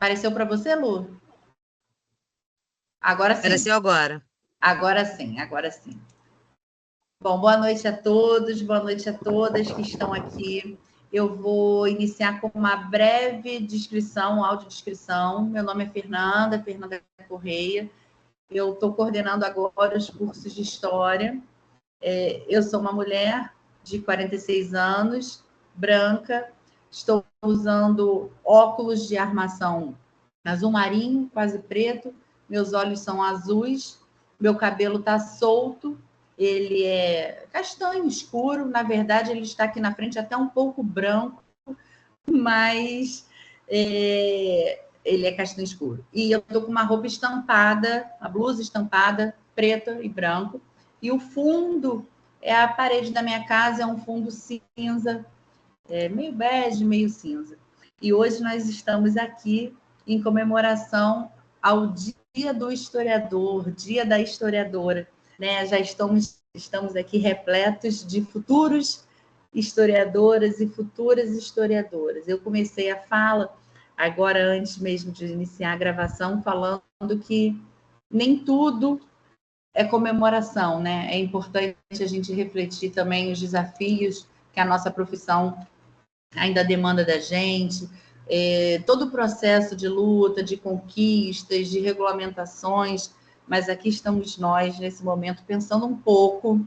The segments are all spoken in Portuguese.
Apareceu para você, Lu? Agora sim. Apareceu agora. Agora sim, agora sim. Bom, boa noite a todos, boa noite a todas que estão aqui. Eu vou iniciar com uma breve descrição, audiodescrição. Meu nome é Fernanda Correia. Eu estou coordenando agora os cursos de História. Eu sou uma mulher de 46 anos, branca. Estou usando óculos de armação azul marinho, quase preto. Meus olhos são azuis. Meu cabelo está solto. Ele é castanho escuro. Na verdade, ele está aqui na frente até um pouco branco, mas ele é castanho escuro. E eu estou com uma roupa estampada, a blusa estampada, preta e branco. E o fundo é a parede da minha casa, é um fundo cinza, meio bege, meio cinza. E hoje nós estamos aqui em comemoração ao Dia do Historiador, Dia da Historiadora. Né? Já estamos aqui repletos de futuros historiadoras e futuras historiadoras. Eu comecei a fala, agora antes mesmo de iniciar a gravação, falando que nem tudo é comemoração, né? É importante a gente refletir também os desafios que a nossa profissão ainda demanda da gente, todo o processo de luta, de conquistas, de regulamentações, mas aqui estamos nós, nesse momento, pensando um pouco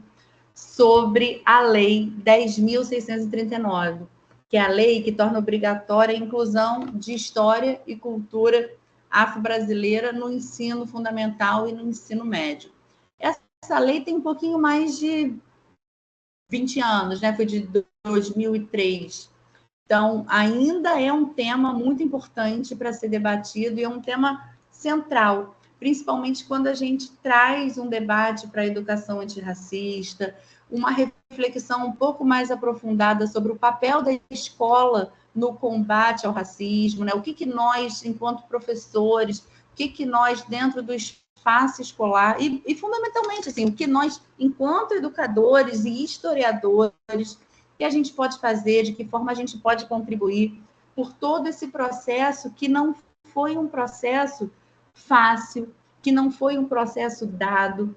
sobre a Lei 10.639, que é a lei que torna obrigatória a inclusão de história e cultura afro-brasileira no ensino fundamental e no ensino médio. Essa lei tem um pouquinho mais de 20 anos, né? Foi de 2003. Então, ainda é um tema muito importante para ser debatido e é um tema central, principalmente quando a gente traz um debate para a educação antirracista, uma reflexão um pouco mais aprofundada sobre o papel da escola no combate ao racismo, né? O que nós, enquanto professores, o que nós, dentro do espaço escolar, e fundamentalmente, assim, o que nós, enquanto educadores e historiadores, que a gente pode fazer, de que forma a gente pode contribuir por todo esse processo que não foi um processo fácil, que não foi um processo dado.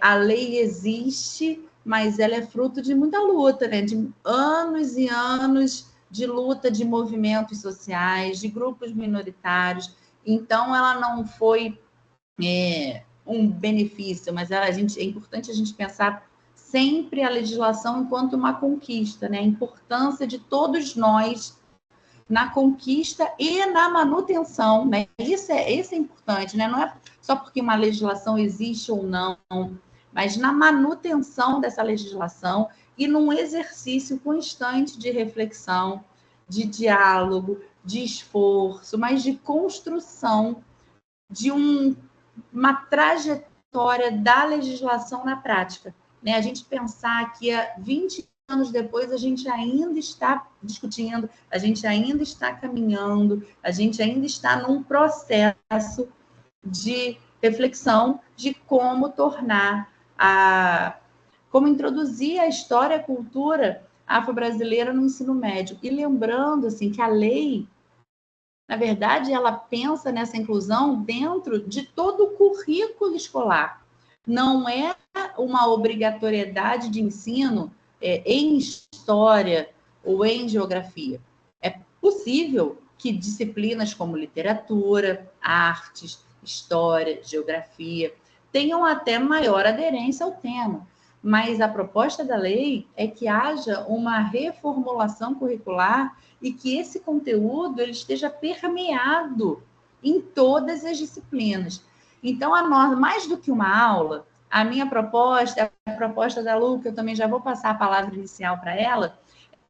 A lei existe, mas ela é fruto de muita luta, né? De anos e anos de luta de movimentos sociais, de grupos minoritários. Então, ela não foi um benefício, mas é importante a gente pensar sempre a legislação enquanto uma conquista, né? A importância de todos nós na conquista e na manutenção, né? Isso é importante, né? Não é só porque uma legislação existe ou não, mas na manutenção dessa legislação e num exercício constante de reflexão, de diálogo, de esforço, mas de construção de uma trajetória da legislação na prática. Né? A gente pensar que 20 anos depois a gente ainda está discutindo, a gente ainda está caminhando, a gente ainda está num processo de reflexão de como como introduzir a história e a cultura afro-brasileira no ensino médio. E lembrando assim, que a lei, na verdade, ela pensa nessa inclusão dentro de todo o currículo escolar. Não é uma obrigatoriedade de ensino em história ou em geografia. É possível que disciplinas como literatura, artes, história, geografia tenham até maior aderência ao tema, mas a proposta da lei é que haja uma reformulação curricular e que esse conteúdo ele esteja permeado em todas as disciplinas. Então, mais do que uma aula, a minha proposta, a proposta da Lu, que eu também já vou passar a palavra inicial para ela,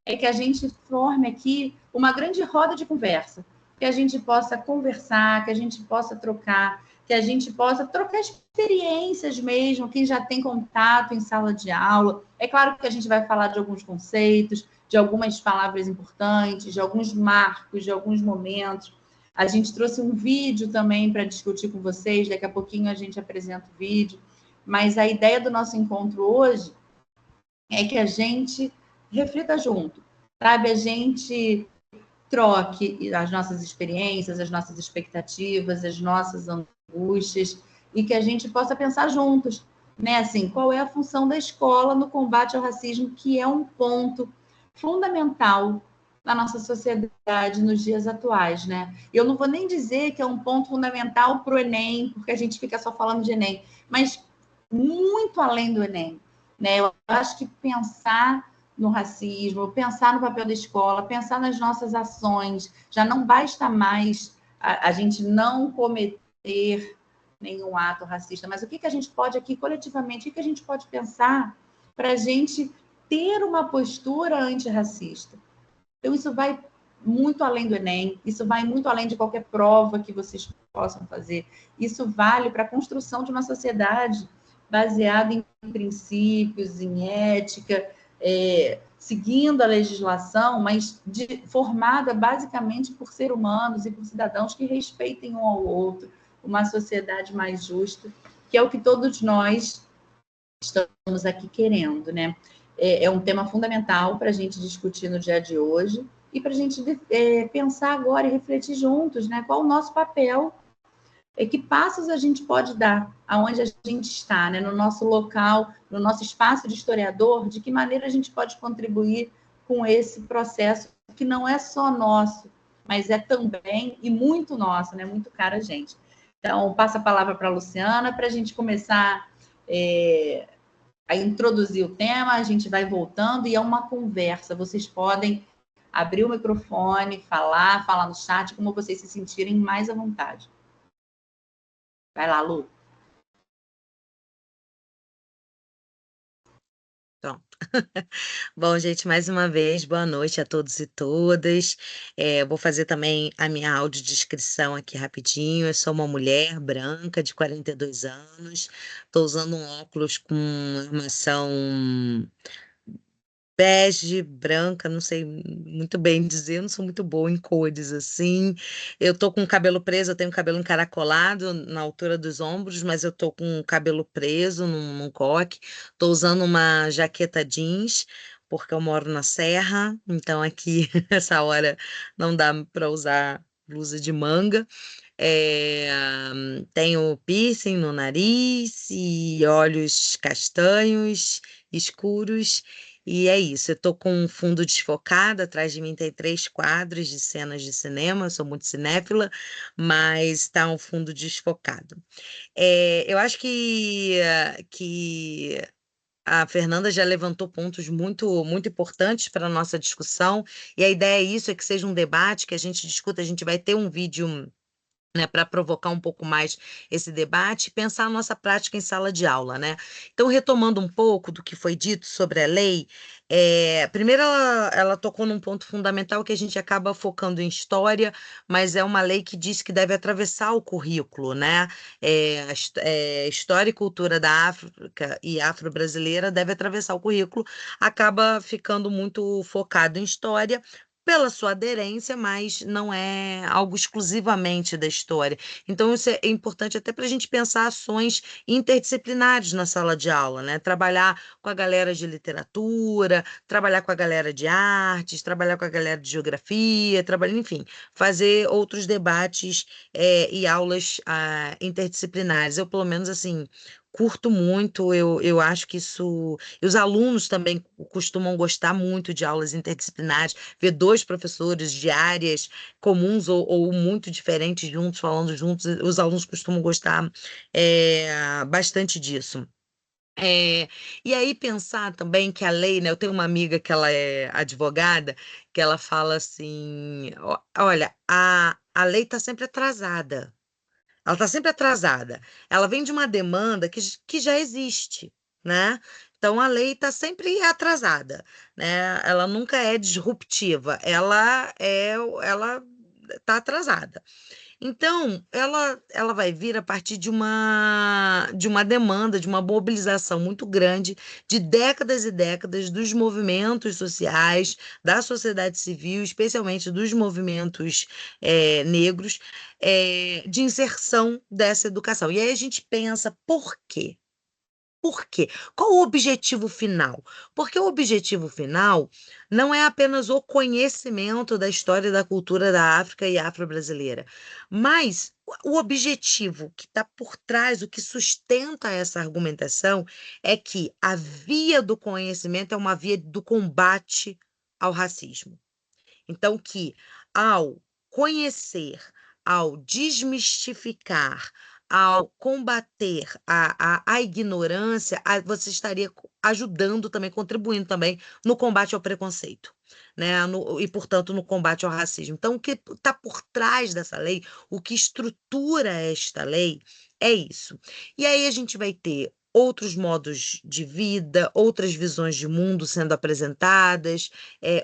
é que a gente forme aqui uma grande roda de conversa, que a gente possa conversar, que a gente possa trocar, que a gente possa trocar experiências mesmo, quem já tem contato em sala de aula. É claro que a gente vai falar de alguns conceitos, de algumas palavras importantes, de alguns marcos, de alguns momentos. A gente trouxe um vídeo também para discutir com vocês, daqui a pouquinho a gente apresenta o vídeo, mas a ideia do nosso encontro hoje é que a gente reflita junto, sabe? A gente troque as nossas experiências, as nossas expectativas, as nossas angústias, e que a gente possa pensar juntos, né? Assim, qual é a função da escola no combate ao racismo, que é um ponto fundamental na nossa sociedade nos dias atuais, né? Eu não vou nem dizer que é um ponto fundamental para o Enem, porque a gente fica só falando de Enem, mas muito além do Enem, né? Eu acho que pensar no racismo, pensar no papel da escola, pensar nas nossas ações, já não basta mais a gente não cometer nenhum ato racista, mas o que a gente pode aqui coletivamente, o que a gente pode pensar para a gente ter uma postura antirracista? Então, isso vai muito além do Enem, isso vai muito além de qualquer prova que vocês possam fazer. Isso vale para a construção de uma sociedade baseada em princípios, em ética, seguindo a legislação, mas formada basicamente por seres humanos e por cidadãos que respeitem um ao outro, uma sociedade mais justa, que é o que todos nós estamos aqui querendo, né? É um tema fundamental para a gente discutir no dia de hoje e para a gente pensar agora e refletir juntos, né? Qual o nosso papel, que passos a gente pode dar aonde a gente está, né? No nosso local, no nosso espaço de historiador, de que maneira a gente pode contribuir com esse processo que não é só nosso, mas é também e muito nosso, né? Muito caro a gente. Então, passo a palavra para a Luciana para a gente começar a introduzir o tema, a gente vai voltando e é uma conversa. Vocês podem abrir o microfone, falar no chat, como vocês se sentirem mais à vontade. Vai lá, Lu. Pronto. Bom, gente, mais uma vez, boa noite a todos e todas. Vou fazer também a minha audiodescrição aqui rapidinho. Eu sou uma mulher branca de 42 anos. Estou usando um óculos com armação bege, branca, não sei muito bem dizer, eu não sou muito boa em cores assim. Eu tô com o cabelo preso, eu tenho cabelo encaracolado na altura dos ombros, mas eu tô com o cabelo preso num coque. Tô usando uma jaqueta jeans, porque eu moro na Serra, então aqui essa hora não dá para usar blusa de manga. É, Tenho piercing no nariz e olhos castanhos escuros. E é isso, eu tô com um fundo desfocado, atrás de mim tem 3 quadros de cenas de cinema, eu sou muito cinéfila, mas tá um fundo desfocado. Eu acho que a Fernanda já levantou pontos muito, muito importantes para a nossa discussão, e a ideia é isso, é que seja um debate, que a gente discuta, a gente vai ter um vídeo, né, para provocar um pouco mais esse debate e pensar a nossa prática em sala de aula, né? Então, retomando um pouco do que foi dito sobre a lei, primeiro ela tocou num ponto fundamental que a gente acaba focando em história, mas é uma lei que diz que deve atravessar o currículo, né? História e cultura da África e afro-brasileira deve atravessar o currículo, acaba ficando muito focado em história, pela sua aderência, mas não é algo exclusivamente da história. Então, isso é importante até para a gente pensar ações interdisciplinares na sala de aula, né? Trabalhar com a galera de literatura, trabalhar com a galera de artes, trabalhar com a galera de geografia, enfim, fazer outros debates e aulas interdisciplinares. Eu, pelo menos, assim, curto muito, eu acho que isso. E os alunos também costumam gostar muito de aulas interdisciplinares, ver 2 professores de áreas comuns ou muito diferentes juntos, falando juntos, os alunos costumam gostar bastante disso. E aí pensar também que a lei, né? Eu tenho uma amiga que ela é advogada, que ela fala assim: Olha, a lei está sempre atrasada. Ela está sempre atrasada. Ela vem de uma demanda que já existe, né? Então a lei está sempre atrasada, né? Ela nunca é disruptiva. Ela está atrasada. Então, ela vai vir a partir de uma demanda, de uma mobilização muito grande de décadas e décadas dos movimentos sociais, da sociedade civil, especialmente dos movimentos negros, de inserção dessa educação. E aí a gente pensa, por quê? por quê? Qual o objetivo final? Porque o objetivo final não é apenas o conhecimento da história e da cultura da África e afro-brasileira, mas o objetivo que está por trás, o que sustenta essa argumentação, é que a via do conhecimento é uma via do combate ao racismo. Então, que ao conhecer, ao desmistificar, ao combater a ignorância, você estaria ajudando também, contribuindo também no combate ao preconceito, né? E, portanto, no combate ao racismo. Então, o que está por trás dessa lei, o que estrutura esta lei, é isso. E aí a gente vai ter outros modos de vida, outras visões de mundo sendo apresentadas,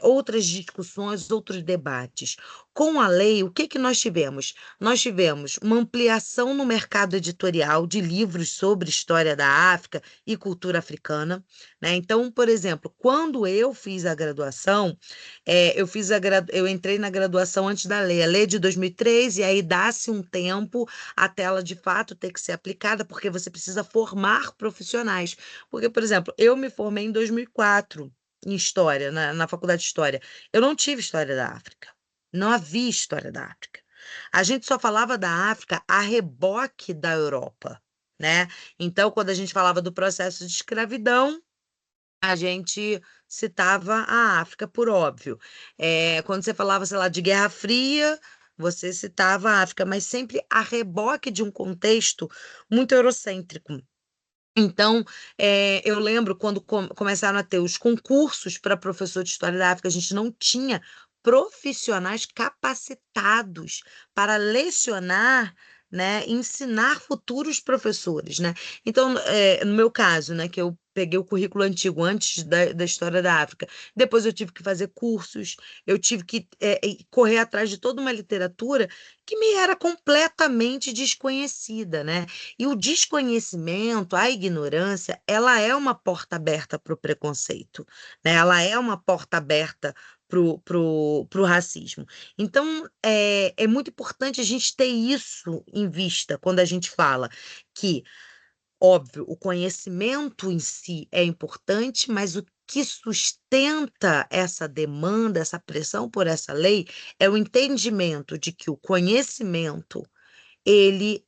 outras discussões, outros debates. Com a lei, o que que nós tivemos? Nós tivemos uma ampliação no mercado editorial de livros sobre história da África e cultura africana, né? Então, por exemplo, quando eu fiz a graduação, eu entrei na graduação antes da lei, a lei é de 2003, e aí dá-se um tempo até ela de fato ter que ser aplicada, porque você precisa formar profissionais. Porque, por exemplo, eu me formei em 2004 em História, na Faculdade de História. Eu não tive História da África. Não havia História da África. A gente só falava da África a reboque da Europa, né? Então, quando a gente falava do processo de escravidão, a gente citava a África, por óbvio. Quando você falava, sei lá, de Guerra Fria, você citava a África, mas sempre a reboque de um contexto muito eurocêntrico. Então, eu lembro quando começaram a ter os concursos para professor de História da África, a gente não tinha profissionais capacitados para lecionar, né, ensinar futuros professores, né? Então, no meu caso, né, que eu peguei o currículo antigo antes da História da África, depois eu tive que fazer cursos, eu tive que correr atrás de toda uma literatura que me era completamente desconhecida, né? E o desconhecimento, a ignorância, ela é uma porta aberta para o preconceito, né? Ela é uma porta aberta para o racismo. Então, é muito importante a gente ter isso em vista quando a gente fala que, óbvio, o conhecimento em si é importante, mas o que sustenta essa demanda, essa pressão por essa lei, é o entendimento de que o conhecimento ele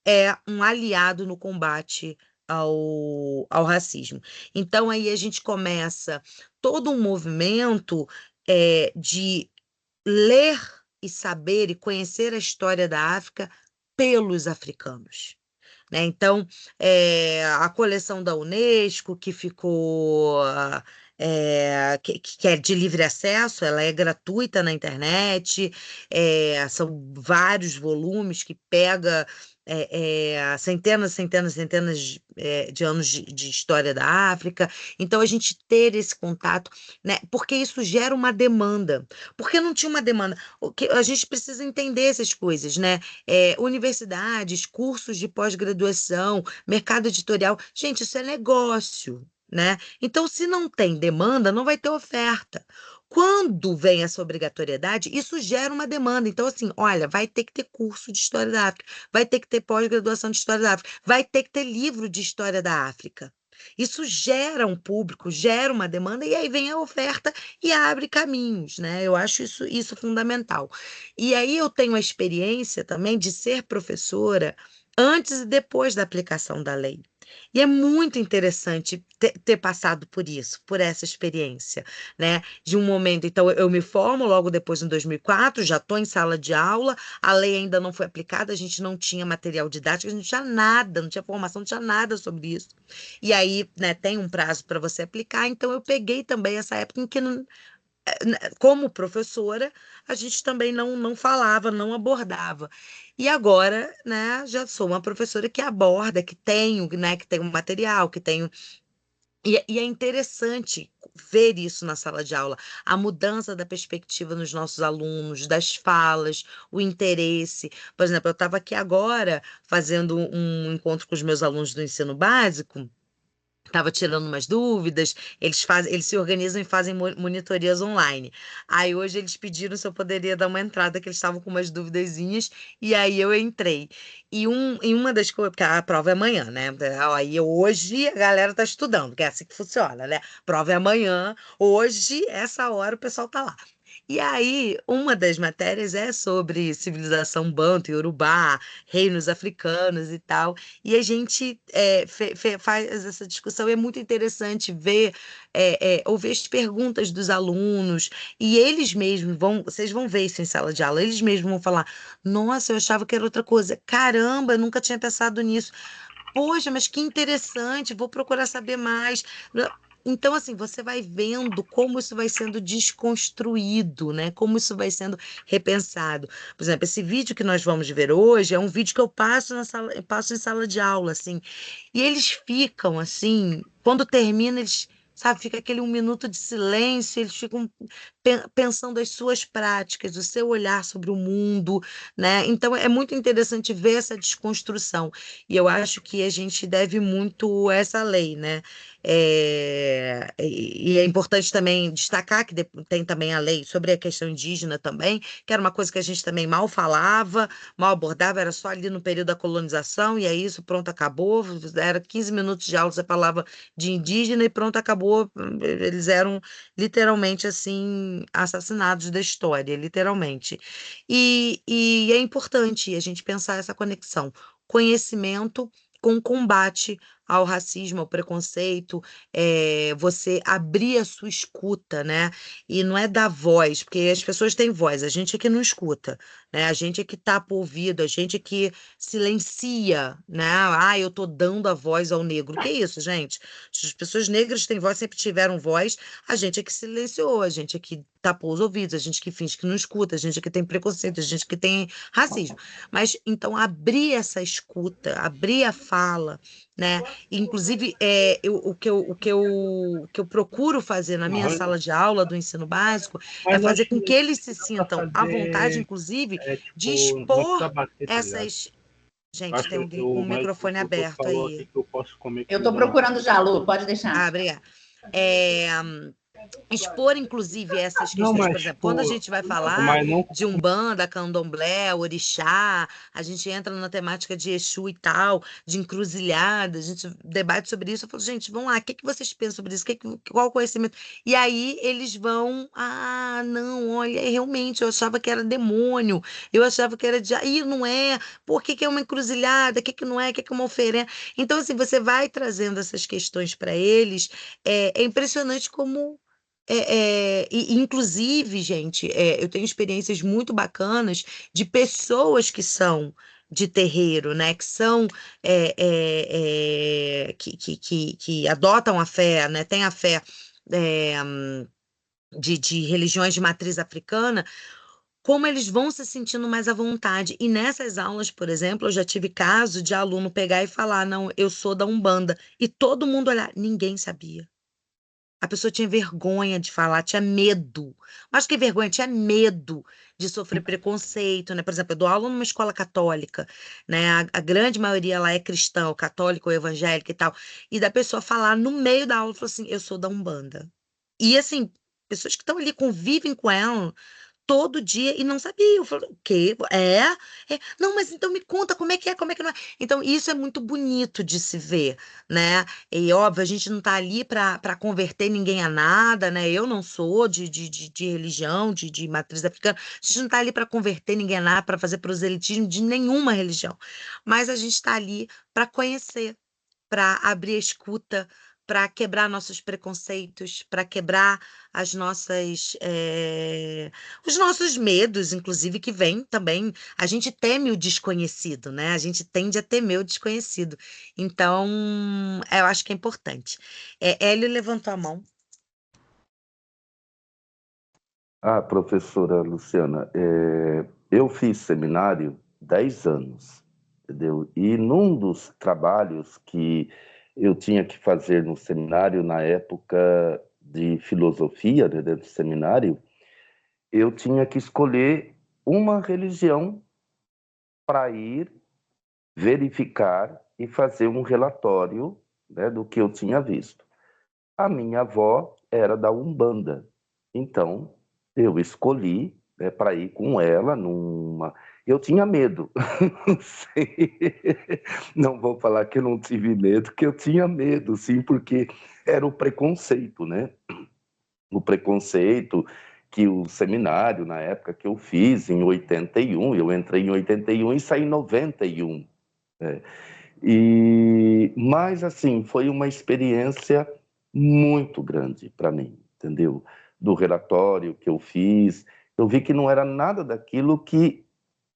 é um aliado no combate ao racismo. Então, aí a gente começa todo um movimento de ler e saber e conhecer a história da África pelos africanos, né? Então, a coleção da Unesco, que ficou, que é de livre acesso, ela é gratuita na internet, são vários volumes que pega centenas, centenas, centenas de anos de história da África. Então, a gente ter esse contato, né? Porque isso gera uma demanda. Porque não tinha uma demanda. A gente precisa entender essas coisas, né? Universidades, cursos de pós-graduação, mercado editorial. Gente, isso é negócio, né? Então, se não tem demanda, não vai ter oferta. Quando vem essa obrigatoriedade, isso gera uma demanda. Então, assim, olha, vai ter que ter curso de História da África, vai ter que ter pós-graduação de História da África, vai ter que ter livro de História da África. Isso gera um público, gera uma demanda, e aí vem a oferta e abre caminhos, né? Eu acho isso fundamental. E aí eu tenho a experiência também de ser professora antes e depois da aplicação da lei. E é muito interessante ter passado por isso, por essa experiência, né? De um momento, então, eu me formo logo depois, em 2004, já estou em sala de aula, a lei ainda não foi aplicada, a gente não tinha material didático, a gente não tinha nada, não tinha formação, não tinha nada sobre isso. E aí, né, tem um prazo para você aplicar, então eu peguei também essa época em que como professora, a gente também não falava, não abordava. E agora, né, já sou uma professora que aborda, né, que tem um material, que tem. E é interessante ver isso na sala de aula, a mudança da perspectiva nos nossos alunos, das falas, o interesse. Por exemplo, eu estava aqui agora fazendo um encontro com os meus alunos do ensino básico, estava tirando umas dúvidas, eles se organizam e fazem monitorias online. Aí hoje eles pediram se eu poderia dar uma entrada, que eles estavam com umas duvidazinhas, e aí eu entrei. Em uma das coisas, porque a prova é amanhã, né? Aí hoje a galera tá estudando, que é assim que funciona, né? Prova é amanhã, hoje, essa hora, o pessoal tá lá. E aí, uma das matérias é sobre civilização Banto e Urubá, reinos africanos e tal. E a gente faz essa discussão, e é muito interessante ver, ouvir as perguntas dos alunos, e eles mesmos vocês vão ver isso em sala de aula, eles mesmos vão falar: nossa, eu achava que era outra coisa, caramba, eu nunca tinha pensado nisso. Poxa, mas que interessante, vou procurar saber mais. Então, assim, você vai vendo como isso vai sendo desconstruído, né? Como isso vai sendo repensado. Por exemplo, esse vídeo que nós vamos ver hoje é um vídeo que eu passo passo em sala de aula, assim. E eles ficam, assim, quando termina, eles, sabe, fica aquele 1 minuto de silêncio, eles ficam pensando as suas práticas, o seu olhar sobre o mundo, né? Então, é muito interessante ver essa desconstrução. E eu acho que a gente deve muito a essa lei, né? E é importante também destacar que tem também a lei sobre a questão indígena também, que era uma coisa que a gente também mal falava, mal abordava, era só ali no período da colonização, e é isso, pronto, acabou. Era 15 minutos de aula, você falava de indígena e pronto, acabou. Eles eram literalmente assim, assassinados da história, literalmente. E é importante a gente pensar essa conexão. Conhecimento com combate ao racismo, ao preconceito, você abrir a sua escuta, né? E não é dar voz, porque as pessoas têm voz, a gente é que não escuta, né? A gente é que tapa o ouvido, a gente é que silencia, né? Ah, eu tô dando a voz ao negro. Que isso, gente? As pessoas negras têm voz, sempre tiveram voz, a gente é que silenciou, a gente é que tapou os ouvidos, a gente que finge que não escuta, a gente é que tem preconceito, a gente que tem racismo. Mas então abrir essa escuta, abrir a fala, né? Inclusive, o que eu procuro fazer na minha sala de aula do ensino básico é Mas eu fazer acho com que que eles se dá pra sintam à vontade, fazer, inclusive, de tipo, não precisa expor bater, tá ligado? essas. Eu Gente, acho tem que um o médico, microfone o doutor aberto falou aqui aí. que eu posso comer Eu estou comida lá. procurando já, Lu, pode deixar. Ah, obrigada. É, expor, inclusive, essas Não, questões. Por mas, exemplo, quando a tipo, gente vai falar mas não. de Umbanda, Candomblé, Orixá, a gente entra na temática de Exu e tal, de encruzilhada, a gente debate sobre isso. Eu falo, gente, vamos lá, o que que vocês pensam sobre isso? Qual o conhecimento? E aí eles vão, ah, não, olha, realmente, eu achava que era demônio, eu achava que era de. Ih, não é, por que que é uma encruzilhada? O que que não é? O que que é uma oferenda? Então, assim, você vai trazendo essas questões para eles, é impressionante como. Inclusive, gente, eu tenho experiências muito bacanas de pessoas que são de terreiro, né? Que são que adotam a fé, né? Têm a fé é, de religiões de matriz africana, como eles vão se sentindo mais à vontade. E nessas aulas, por exemplo, eu já tive caso de aluno pegar e falar: não, eu sou da Umbanda. E todo mundo olhar, ninguém sabia. A pessoa tinha vergonha de falar, tinha medo. Mas que vergonha, tinha medo de sofrer preconceito, né? Por exemplo, eu dou aula numa escola católica, né? A grande maioria lá é cristã, ou católica ou evangélica e tal. E da pessoa falar no meio da aula, falou assim, eu sou da Umbanda. E assim, pessoas que estão ali, convivem com ela todo dia e não sabia. Eu falei, o quê? Não, mas então me conta como é que não é. Então, isso é muito bonito de se ver, né? E óbvio, a gente não está ali para converter ninguém a nada, né? Eu não sou de religião, de matriz africana. A gente não está ali para converter ninguém a nada, para fazer proselitismo de nenhuma religião. Mas a gente está ali para conhecer, para abrir a escuta, para quebrar nossos preconceitos, para quebrar as nossas, os nossos medos, inclusive, que vêm também. A gente teme o desconhecido, né? A gente tende a temer o desconhecido. Então, eu acho que é importante. Hélio levantou a mão. Ah, professora Luciana, eu fiz seminário 10 anos, entendeu? E num dos trabalhos que eu tinha que fazer no seminário, na época de filosofia, né, dentro do seminário, eu tinha que escolher uma religião para ir verificar e fazer um relatório, né, do que eu tinha visto. A minha avó era da Umbanda, então eu escolhi, né, para ir com ela numa... Eu tinha medo, não sei, não vou falar que eu não tive medo, que eu tinha medo, sim, porque era o preconceito, né? O preconceito que o seminário, na época que eu fiz, em 81, eu entrei em 81 e saí em 91, né? Mas, assim, foi uma experiência muito grande para mim, entendeu? Do relatório que eu fiz, eu vi que não era nada daquilo que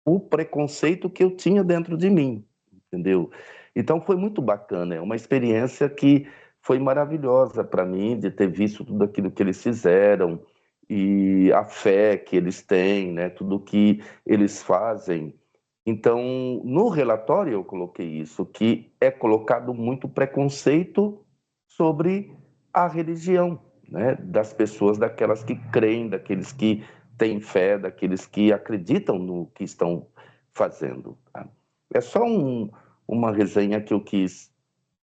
o preconceito que eu tinha dentro de mim, entendeu? Então foi muito bacana, é uma experiência que foi maravilhosa para mim, de ter visto tudo aquilo que eles fizeram e a fé que eles têm, né? Tudo que eles fazem. Então, no relatório eu coloquei isso, que é colocado muito preconceito sobre a religião, né? Das pessoas, daquelas que creem, daqueles que têm fé, daqueles que acreditam no que estão fazendo. Tá? É só uma resenha que eu quis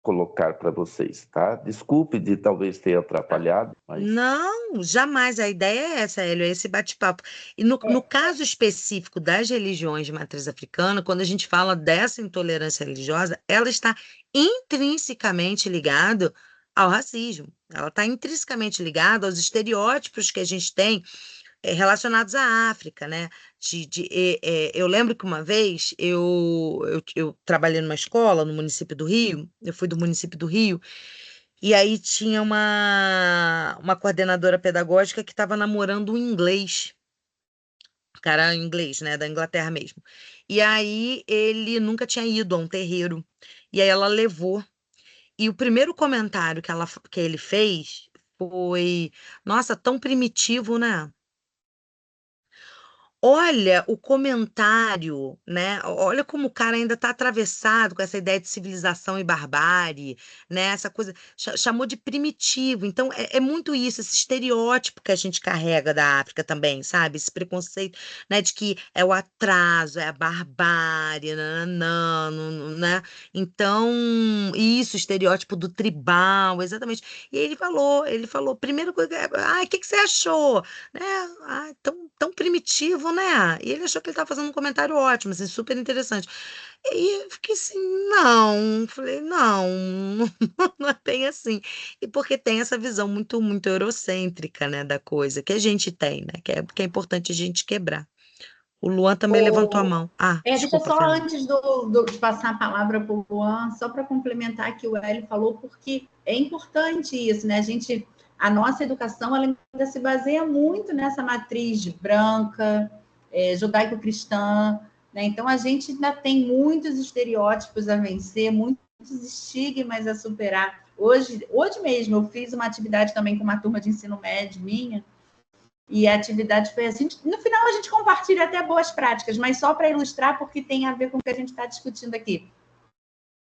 colocar para vocês, tá? Desculpe de talvez ter atrapalhado, mas... Não, jamais. A ideia é essa, Hélio, é esse bate-papo. E no caso específico das religiões de matriz africana, quando a gente fala dessa intolerância religiosa, ela está intrinsecamente ligada ao racismo. Ela está intrinsecamente ligada aos estereótipos que a gente tem relacionados à África, né? Eu lembro que uma vez eu trabalhei numa escola no município do Rio, eu fui do município do Rio, e aí tinha uma coordenadora pedagógica que estava namorando um inglês, um cara inglês, né, da Inglaterra mesmo. E aí ele nunca tinha ido a um terreiro, e aí ela levou. E o primeiro comentário que ele fez foi: Nossa, tão primitivo, né? Olha o comentário, né? Olha como o cara ainda está atravessado com essa ideia de civilização e barbárie, né? Essa coisa, chamou de primitivo. Então, é muito isso, esse estereótipo que a gente carrega da África também, sabe? Esse preconceito, né? De que é o atraso, é a barbárie, nananã, né? Então, isso, o estereótipo do tribal, exatamente. E ele falou, primeira coisa, o que você achou? Né? Tão primitivo, né? E ele achou que ele estava fazendo um comentário ótimo, assim, super interessante. E eu fiquei assim, não, falei, não, não é bem assim. E porque tem essa visão muito eurocêntrica, né, da coisa, que a gente tem, né, que é importante a gente quebrar. O Luan também levantou a mão. Deixa Desculpa, só, Fernanda. antes de passar a palavra para o Luan, só para complementar o que o Hélio falou, porque é importante isso, né? A nossa educação ela ainda se baseia muito nessa matriz branca, judaico-cristã, né? Então, a gente ainda tem muitos estereótipos a vencer, muitos estigmas a superar. Hoje mesmo, eu fiz uma atividade também com uma turma de ensino médio minha, e a atividade foi assim. No final, a gente compartilha até boas práticas, mas só para ilustrar, porque tem a ver com o que a gente está discutindo aqui.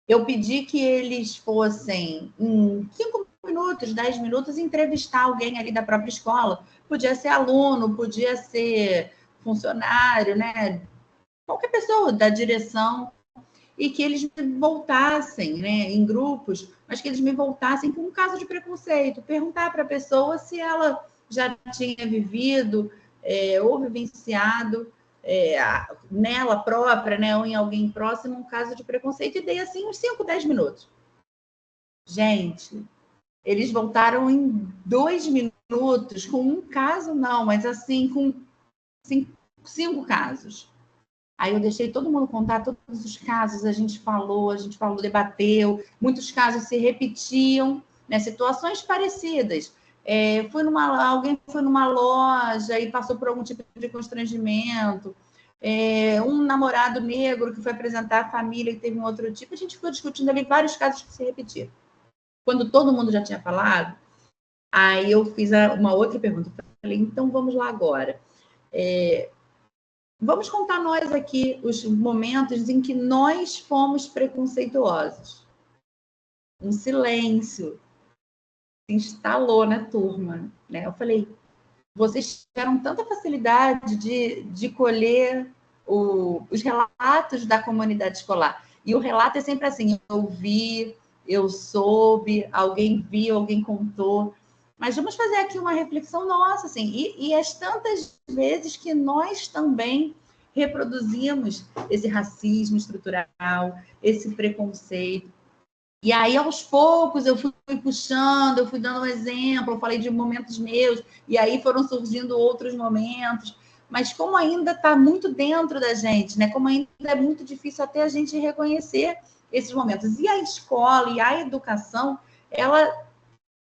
Eu pedi que eles fossem, em 5 minutos, 10 minutos, entrevistar alguém ali da própria escola. Podia ser aluno, podia ser funcionário, né? Qualquer pessoa da direção. E que eles me voltassem, né, em grupos, mas que eles me voltassem com um caso de preconceito, perguntar para a pessoa se ela já tinha vivido ou vivenciado nela própria, né, ou em alguém próximo, um caso de preconceito, e dei assim uns 5, 10 minutos. Gente, eles voltaram em 2 minutos, com um caso não, mas assim, com 5 casos. Aí eu deixei todo mundo contar todos os casos, a gente falou, debateu, muitos casos se repetiam, né, situações parecidas. Alguém foi numa loja e passou por algum tipo de constrangimento, um namorado negro que foi apresentar a família e teve um outro tipo, a gente ficou discutindo ali vários casos que se repetiram. Quando todo mundo já tinha falado, aí eu fiz uma outra pergunta, falei, então vamos lá agora. Vamos contar nós aqui os momentos em que nós fomos preconceituosos. Um silêncio se instalou na turma, né? Eu falei, vocês tiveram tanta facilidade de colher os relatos da comunidade escolar. E o relato é sempre assim, eu vi, eu soube, alguém viu, alguém contou. Mas vamos fazer aqui uma reflexão nossa, assim, e as tantas vezes que nós também reproduzimos esse racismo estrutural, esse preconceito. E aí, aos poucos, eu fui puxando, eu fui dando um exemplo, eu falei de momentos meus, e aí foram surgindo outros momentos. Mas como ainda está muito dentro da gente, né? Como ainda é muito difícil até a gente reconhecer esses momentos. E a escola e a educação, ela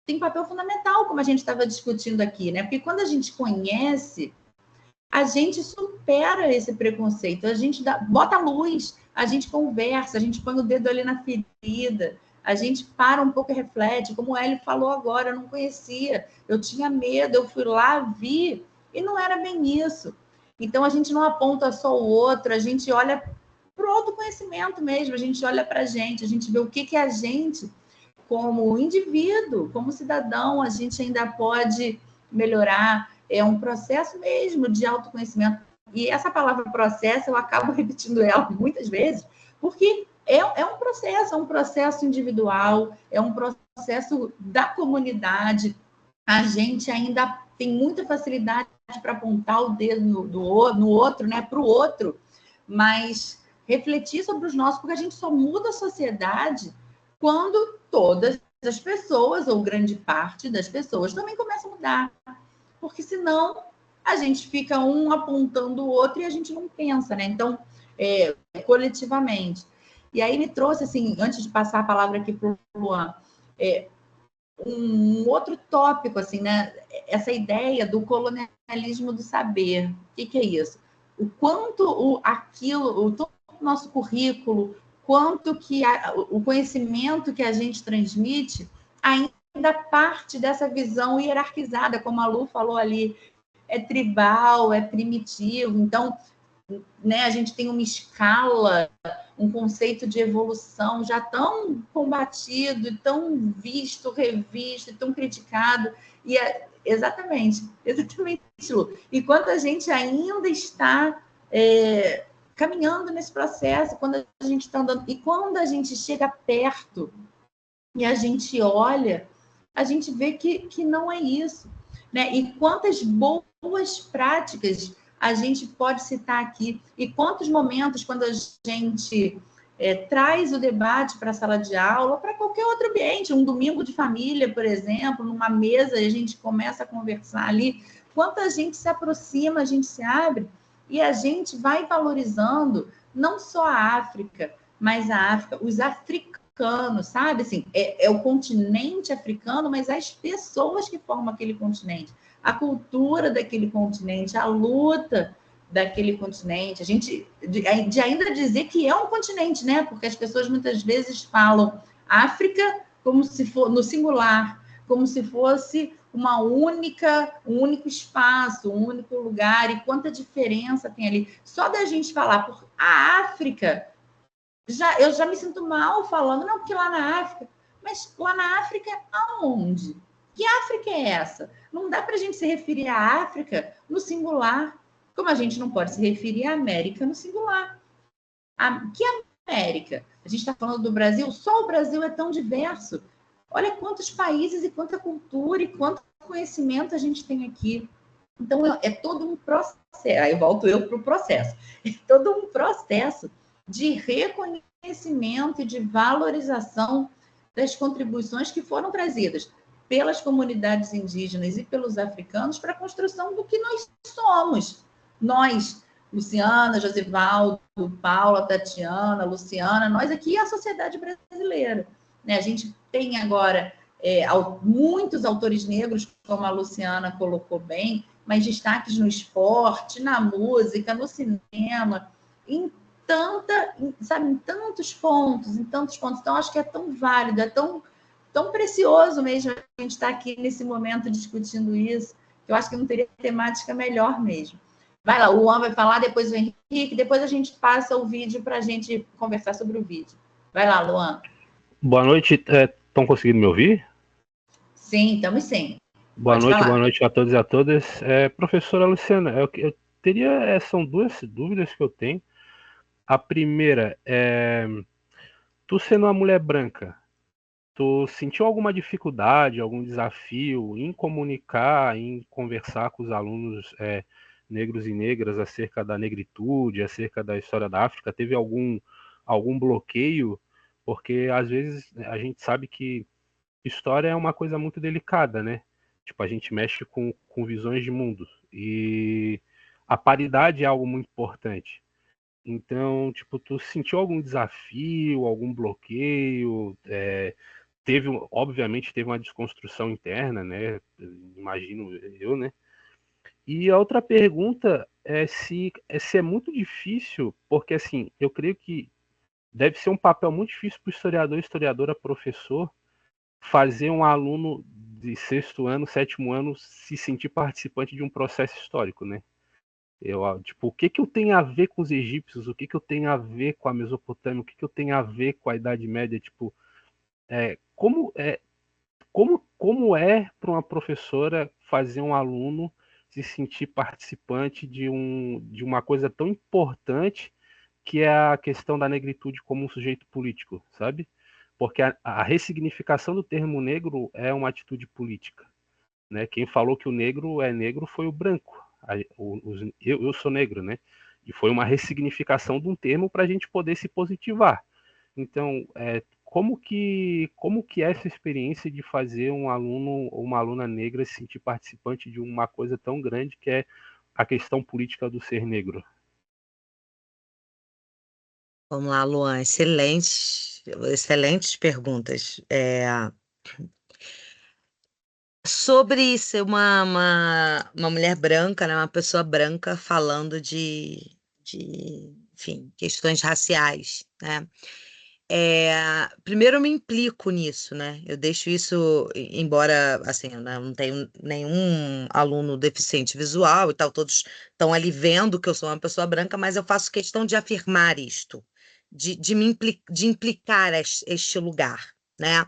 tem papel fundamental, como a gente estava discutindo aqui, né? Porque quando a gente conhece, a gente supera esse preconceito, a gente bota luz, a gente conversa, a gente põe o dedo ali na ferida, a gente para um pouco e reflete, como o Hélio falou agora, eu não conhecia, eu tinha medo, eu fui lá, vi, e não era bem isso. Então, a gente não aponta só o outro, a gente olha para o autoconhecimento mesmo, a gente olha para a gente vê o que a gente, como indivíduo, como cidadão, a gente ainda pode melhorar. É um processo mesmo de autoconhecimento. E essa palavra processo, eu acabo repetindo ela muitas vezes, porque é um processo individual, é um processo da comunidade. A gente ainda tem muita facilidade para apontar o dedo no outro, né, para o outro, mas refletir sobre os nossos, porque a gente só muda a sociedade quando todas as pessoas, ou grande parte das pessoas, também começam a mudar. Porque senão a gente fica um apontando o outro e a gente não pensa, né? Então, coletivamente. E aí me trouxe, assim, antes de passar a palavra aqui para o Luan, um outro tópico, assim, né? Essa ideia do colonialismo do saber. O que é isso? O quanto todo o nosso currículo, quanto que o conhecimento que a gente transmite ainda parte dessa visão hierarquizada, como a Lu falou ali, é tribal, é primitivo. Então, né, a gente tem uma escala, um conceito de evolução já tão combatido, tão visto, revisto, tão criticado. E exatamente, Lu. E quando a gente ainda está caminhando nesse processo, quando a gente está andando, e quando a gente chega perto e a gente olha, a gente vê que não é isso, né? E quantas boas práticas a gente pode citar aqui, e quantos momentos quando a gente traz o debate para a sala de aula, ou para qualquer outro ambiente, um domingo de família, por exemplo, numa mesa, a gente começa a conversar ali, quanta gente se aproxima, a gente se abre, e a gente vai valorizando não só a África, mas a África, os africanos, sabe? Assim, é o continente africano, mas as pessoas que formam aquele continente, a cultura daquele continente, a luta daquele continente, a gente de ainda dizer que é um continente, né? Porque as pessoas muitas vezes falam África como se for no singular, como se fosse um único espaço, um único lugar, e quanta diferença tem ali. Só da gente falar por a África, eu já me sinto mal falando, não, porque lá na África, mas lá na África, aonde? Que África é essa? Não dá para a gente se referir à África no singular, como a gente não pode se referir à América no singular. Que América? A gente está falando do Brasil, só o Brasil é tão diverso. Olha quantos países e quanta cultura e quanto conhecimento a gente tem aqui. Então, é todo um processo. Aí volto eu para o processo. É todo um processo de reconhecimento e de valorização das contribuições que foram trazidas pelas comunidades indígenas e pelos africanos para a construção do que nós somos. Nós, Luciana, Josivaldo, Paula, Tatiana, Luciana, nós aqui e a sociedade brasileira. Né? A gente tem agora muitos autores negros, como a Luciana colocou bem, mas destaques no esporte, na música, no cinema, em tantos pontos. Então, acho que é tão válido, é tão precioso mesmo a gente estar aqui nesse momento discutindo isso, que eu acho que não teria temática melhor mesmo. Vai lá, o Luan vai falar, depois o Henrique, depois a gente passa o vídeo para a gente conversar sobre o vídeo. Vai lá, Luan. Boa noite, estão conseguindo me ouvir? Sim, estamos sim. Boa noite a todos e a todas. Professora Luciana, eu teria, são duas dúvidas que eu tenho. A primeira é, tu sendo uma mulher branca, Tu sentiu alguma dificuldade, algum desafio em comunicar, em conversar com os alunos negros e negras acerca da negritude, acerca da história da África? Teve algum bloqueio? Porque às vezes a gente sabe que história é uma coisa muito delicada, né? Tipo, a gente mexe com visões de mundo e a paridade é algo muito importante. Então, tipo, tu sentiu algum desafio, algum bloqueio? Obviamente, teve uma desconstrução interna, né? Imagino eu, né? E a outra pergunta é se é muito difícil, porque assim, eu creio que deve ser um papel muito difícil para o historiador, historiadora, professor, fazer um aluno de sexto ano, sétimo ano se sentir participante de um processo histórico, né? Tipo, o que eu tenho a ver com os egípcios? O que eu tenho a ver com a Mesopotâmia? O que eu tenho a ver com a Idade Média? Tipo, é, como é como é para uma professora fazer um aluno se sentir participante de uma coisa tão importante que é a questão da negritude como um sujeito político, sabe? Porque a ressignificação do termo negro é uma atitude política, né? Quem falou que o negro é negro foi o branco. Eu sou negro, né? E foi uma ressignificação de um termo para a gente poder se positivar. Então, como que é essa experiência de fazer um aluno ou uma aluna negra se sentir participante de uma coisa tão grande que é a questão política do ser negro? Vamos lá, Luan, excelentes perguntas. Sobre ser uma mulher branca, né, uma pessoa branca falando enfim, questões raciais, né? Primeiro eu me implico nisso, né? Eu deixo isso, embora assim, eu não tenho nenhum aluno deficiente visual e tal, todos estão ali vendo que eu sou uma pessoa branca, mas eu faço questão de afirmar isto, de implicar este lugar, né?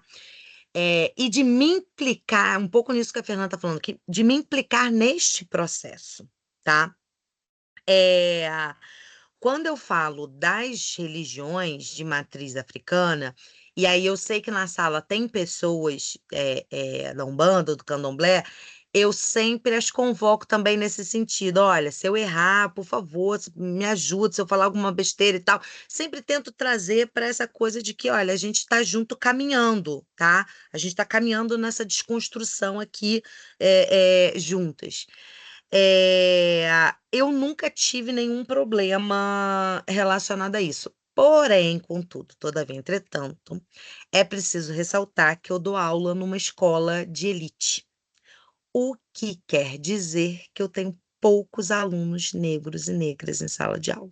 E de me implicar, um pouco nisso que a Fernanda está falando, de me implicar neste processo, tá? Quando eu falo das religiões de matriz africana, e aí eu sei que na sala tem pessoas da Umbanda, do Candomblé, eu sempre as convoco também nesse sentido. Olha, se eu errar, por favor, me ajude, se eu falar alguma besteira e tal. Sempre tento trazer para essa coisa de que, olha, a gente está junto caminhando, tá? A gente está caminhando nessa desconstrução aqui juntas. Eu nunca tive nenhum problema relacionado a isso. Porém, contudo, todavia, entretanto, é preciso ressaltar que eu dou aula numa escola de elite, o que quer dizer que eu tenho poucos alunos negros e negras em sala de aula.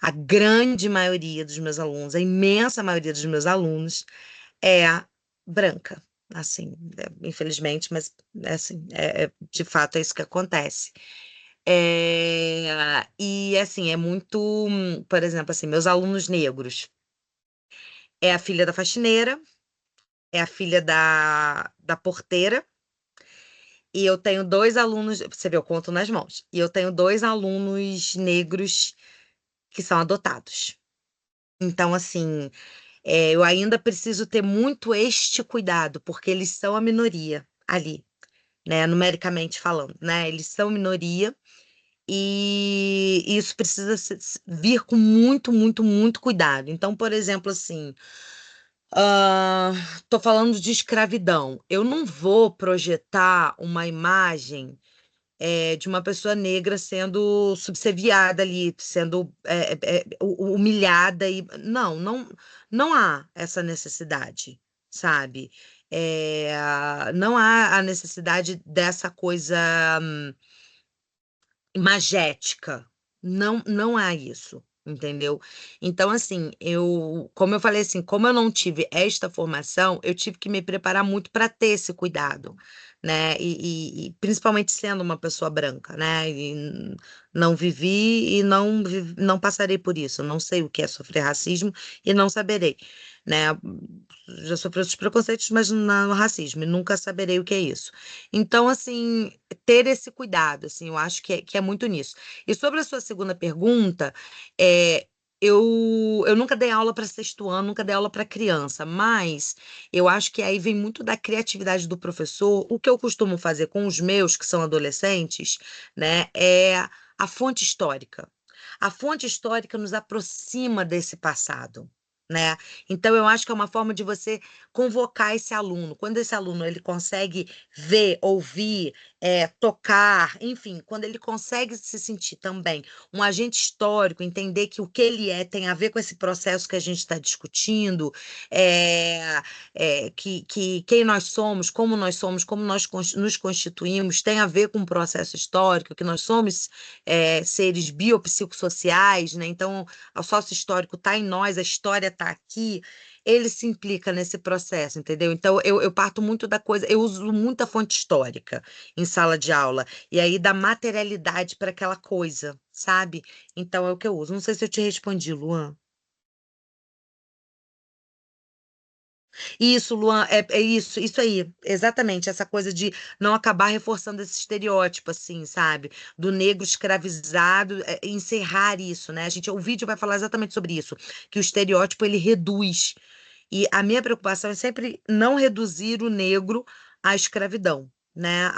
A grande maioria dos meus alunos, a imensa maioria dos meus alunos é branca, assim, infelizmente, mas assim, de fato é isso que acontece. E assim, é muito, por exemplo, assim, meus alunos negros é a filha da faxineira, é a filha da porteira, e eu tenho dois alunos, você vê, eu conto nas mãos, e eu tenho dois alunos negros que são adotados. Então, assim, eu ainda preciso ter muito este cuidado, porque eles são a minoria ali, né, numericamente falando, né? Eles são minoria e isso precisa vir com muito, muito, muito cuidado. Então, por exemplo, assim, tô falando de escravidão. Eu não vou projetar uma imagem de uma pessoa negra sendo subserviada ali, sendo humilhada e não há essa necessidade, sabe? Não há a necessidade dessa coisa magética. Não há isso, entendeu? Então, assim, como eu falei assim, como eu não tive esta formação, eu tive que me preparar muito para ter esse cuidado, né? E principalmente sendo uma pessoa branca, né? E não vivi e não passarei por isso. Não sei o que é sofrer racismo e não saberei, né? Já sofri outros preconceitos, mas no racismo, e nunca saberei o que é isso. Então, assim, ter esse cuidado, assim, eu acho que é muito nisso. E sobre a sua segunda pergunta, eu nunca dei aula para sexto ano, nunca dei aula para criança, mas eu acho que aí vem muito da criatividade do professor. O que eu costumo fazer com os meus, que são adolescentes, né, é a fonte histórica. A fonte histórica nos aproxima desse passado, né? Então, eu acho que é uma forma de você convocar esse aluno. Quando esse aluno ele consegue ver, ouvir, tocar, enfim, quando ele consegue se sentir também um agente histórico, entender que o que ele é tem a ver com esse processo que a gente está discutindo, que quem nós somos, como nós nos constituímos, tem a ver com o processo histórico, que nós somos seres biopsicossociais, né? Então, o sócio histórico está em nós, a história está aqui, ele se implica nesse processo, entendeu? Então, eu parto muito da coisa, eu uso muita fonte histórica em sala de aula, e aí dá materialidade para aquela coisa, sabe? Então, é o que eu uso. Não sei se eu te respondi, Luan. Isso, Luan, é isso aí, exatamente, essa coisa de não acabar reforçando esse estereótipo, assim, sabe? Do negro escravizado, encerrar isso, né? O vídeo vai falar exatamente sobre isso, que o estereótipo ele reduz. E a minha preocupação é sempre não reduzir o negro à escravidão, né?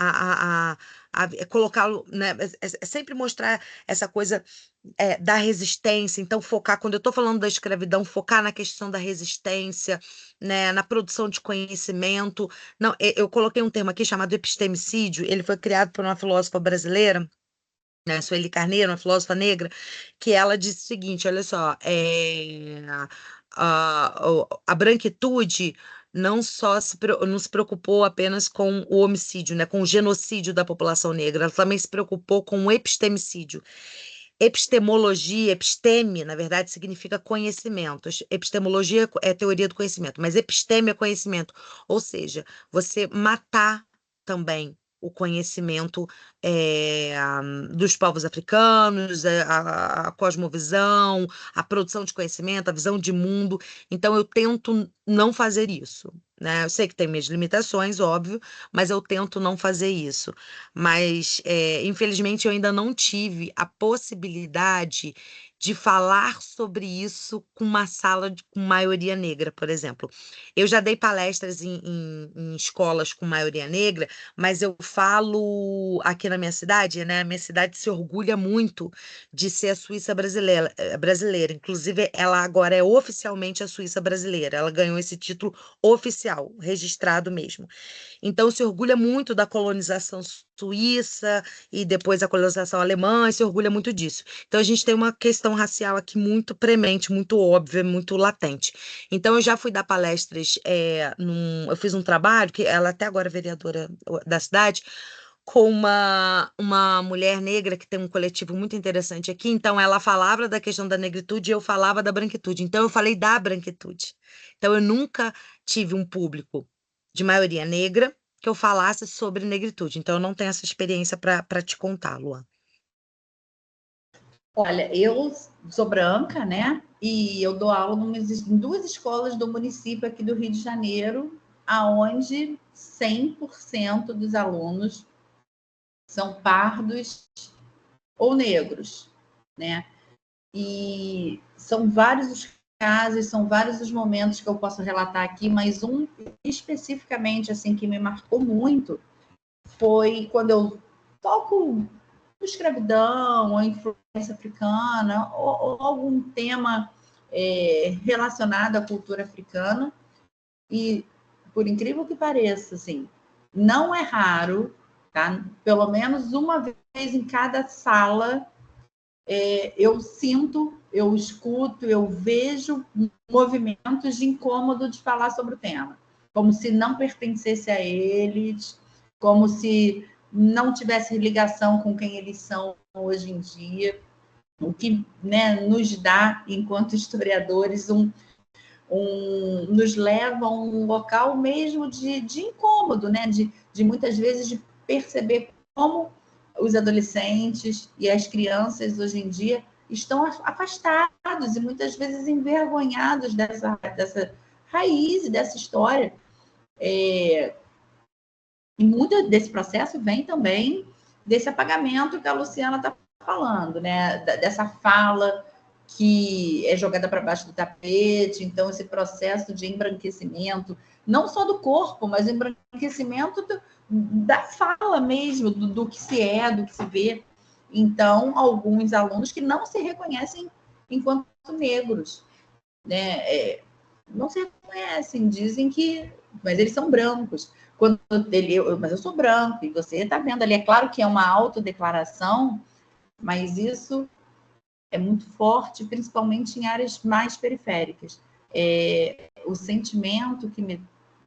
Colocá-lo, né? É sempre mostrar essa coisa da resistência. Então, focar, quando eu estou falando da escravidão, focar na questão da resistência, né? Na produção de conhecimento. Não, eu coloquei um termo aqui chamado epistemicídio, ele foi criado por uma filósofa brasileira, né, Sueli Carneiro, uma filósofa negra, que ela disse o seguinte: olha só, a branquitude não se preocupou apenas com o homicídio, né, com o genocídio da população negra, ela também se preocupou com o epistemicídio. Epistemologia, episteme, na verdade, significa conhecimento. Epistemologia é teoria do conhecimento, mas episteme é conhecimento, ou seja, você matar também o conhecimento dos povos africanos, a cosmovisão, a produção de conhecimento, a visão de mundo. Então, eu tento não fazer isso, né? Eu sei que tem minhas limitações, óbvio, mas eu tento não fazer isso. Mas, infelizmente, eu ainda não tive a possibilidade de falar sobre isso com uma sala com maioria negra, por exemplo. Eu já dei palestras em escolas com maioria negra, mas eu falo aqui na minha cidade, né? A minha cidade se orgulha muito de ser a Suíça brasileira. Inclusive, ela agora é oficialmente a Suíça brasileira. Ela ganhou esse título oficial, registrado mesmo. Então, se orgulha muito da colonização suíça e depois a colonização alemã, e se orgulha muito disso. Então, a gente tem uma questão racial aqui muito premente, muito óbvia, muito latente. Então, eu já fui dar palestras, eu fiz um trabalho, que ela até agora é vereadora da cidade, com uma mulher negra que tem um coletivo muito interessante aqui. Então, ela falava da questão da negritude e eu falava da branquitude. Então, eu falei da branquitude. Então, eu nunca tive um público de maioria negra que eu falasse sobre negritude. Então, eu não tenho essa experiência para te contar, Luan. Olha, eu sou branca, né? E eu dou aula em duas escolas do município aqui do Rio de Janeiro, aonde 100% dos alunos são pardos ou negros, né? E são vários os casos, são vários os momentos que eu posso relatar aqui, mas um especificamente assim que me marcou muito foi quando eu toco escravidão, a influência africana, ou algum tema relacionado à cultura africana. E, por incrível que pareça, assim, não é raro, tá? Pelo menos uma vez em cada sala, eu sinto, eu escuto, eu vejo movimentos de incômodo de falar sobre o tema, como se não pertencesse a eles, como se não tivesse ligação com quem eles são hoje em dia, o que, né, nos dá, enquanto historiadores, nos leva a um local mesmo de incômodo, né, de muitas vezes de perceber como os adolescentes e as crianças hoje em dia estão afastados e muitas vezes envergonhados dessa raiz, dessa história. E muito desse processo vem também desse apagamento que a Luciana está falando, né? Dessa fala que é jogada para baixo do tapete. Então, esse processo de embranquecimento, não só do corpo, mas embranquecimento da fala mesmo, do que se é, do que se vê. Então, alguns alunos que não se reconhecem enquanto negros, né? Não se reconhecem, dizem que... Mas eles são brancos. Mas eu sou branco, e você está vendo ali, é claro que é uma autodeclaração, mas isso é muito forte, principalmente em áreas mais periféricas. O sentimento que me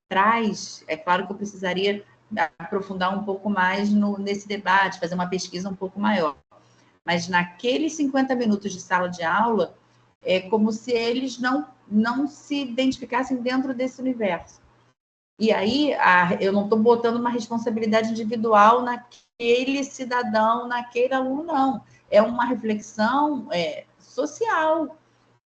traz, é claro que eu precisaria aprofundar um pouco mais nesse debate, fazer uma pesquisa um pouco maior. Mas naqueles 50 minutos de sala de aula, é como se eles não se identificassem dentro desse universo. E aí, eu não estou botando uma responsabilidade individual naquele cidadão, naquele aluno, não. É uma reflexão social.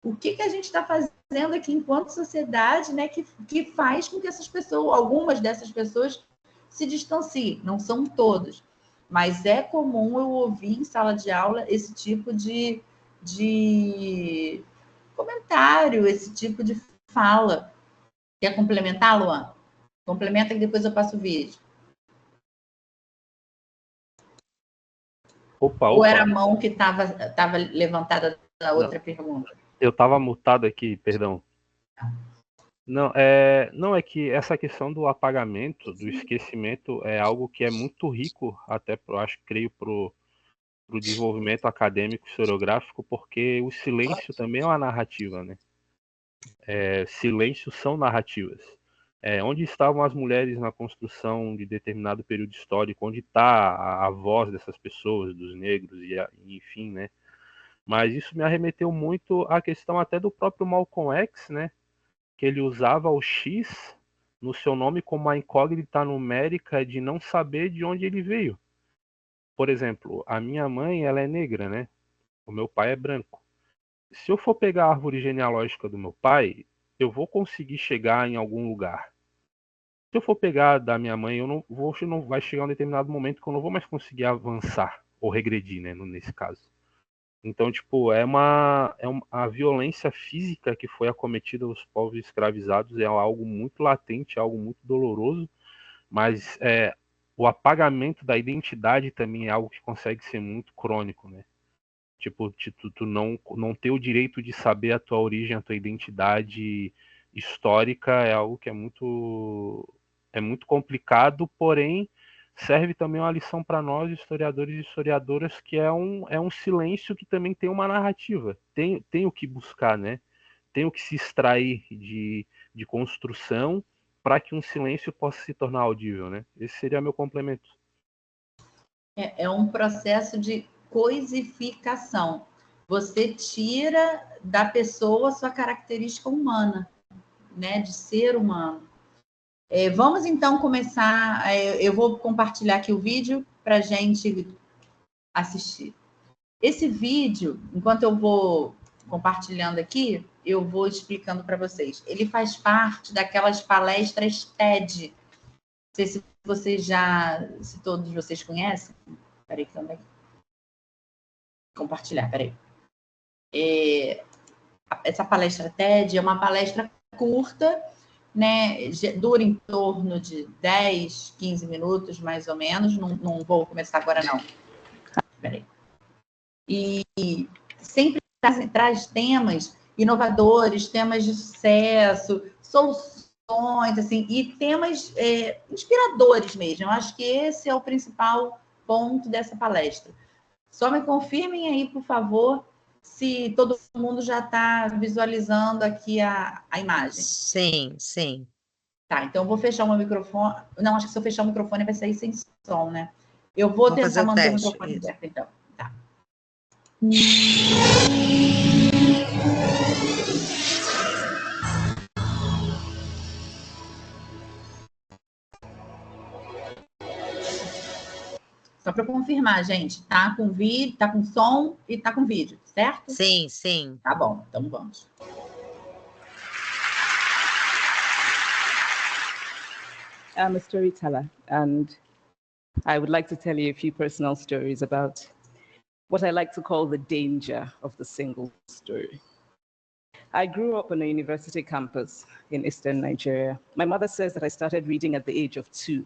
O que a gente está fazendo aqui enquanto sociedade, né, que faz com que essas pessoas, algumas dessas pessoas, se distanciem. Não são todos, mas é comum eu ouvir em sala de aula esse tipo de comentário, esse tipo de fala. Quer complementar, Luan? Complementa que depois eu passo o vídeo. Ou era a mão que estava levantada da outra pergunta? Eu estava mutado aqui, perdão. Não, é que essa questão do apagamento, do esquecimento, é algo que é muito rico, até, creio, para o desenvolvimento acadêmico historiográfico, porque o silêncio também é uma narrativa, né? Silêncios são narrativas. Onde estavam as mulheres na construção de determinado período histórico? Onde está a voz dessas pessoas, dos negros, enfim, né? Mas isso me arremeteu muito à questão até do próprio Malcolm X, né? Que ele usava o X no seu nome como uma incógnita numérica de não saber de onde ele veio. Por exemplo, a minha mãe, ela é negra, né? O meu pai é branco. Se eu for pegar a árvore genealógica do meu pai, eu vou conseguir chegar em algum lugar. Se eu for pegar da minha mãe, não vai chegar um determinado momento que eu não vou mais conseguir avançar ou regredir, né, nesse caso. Então, tipo, a violência física que foi acometida aos povos escravizados é algo muito latente, algo muito doloroso, mas o apagamento da identidade também é algo que consegue ser muito crônico, né? Tipo, tu não ter o direito de saber a tua origem, a tua identidade histórica é algo que é muito complicado, porém serve também uma lição para nós, historiadores e historiadoras, que é um silêncio que também tem uma narrativa, tem o que buscar, né? Tem o que se extrair de construção para que um silêncio possa se tornar audível, né? Esse seria meu complemento. É um processo de coisificação. Você tira da pessoa a sua característica humana, né, de ser humano. Vamos então começar. Eu vou compartilhar aqui o vídeo para a gente assistir. Esse vídeo, enquanto eu vou compartilhando aqui, eu vou explicando para vocês. Ele faz parte daquelas palestras TED. Não sei se todos vocês conhecem. Peraí, também. Compartilhar, peraí. Essa palestra TED é uma palestra curta, né? Dura em torno de 10, 15 minutos, mais ou menos. Não vou começar agora, não. Peraí. E sempre traz temas inovadores, temas de sucesso, soluções, assim, e temas inspiradores mesmo. Eu acho que esse é o principal ponto dessa palestra. Só me confirmem aí, por favor, se todo mundo já está visualizando aqui a imagem. Sim, sim. Tá, então eu vou fechar o meu microfone. Não, acho que se eu fechar o microfone vai sair sem som, né? Eu vou tentar manter o microfone aberto, então. Tá. Só para confirmar, gente, tá com vídeo, tá com som e tá com vídeo, certo? Sim, sim. Tá bom, então vamos. I'm a storyteller, and I would like to tell you a few personal stories about what I like to call the danger of the single story. I grew up on a university campus in eastern Nigeria. My mother says that I started reading at the age of 2,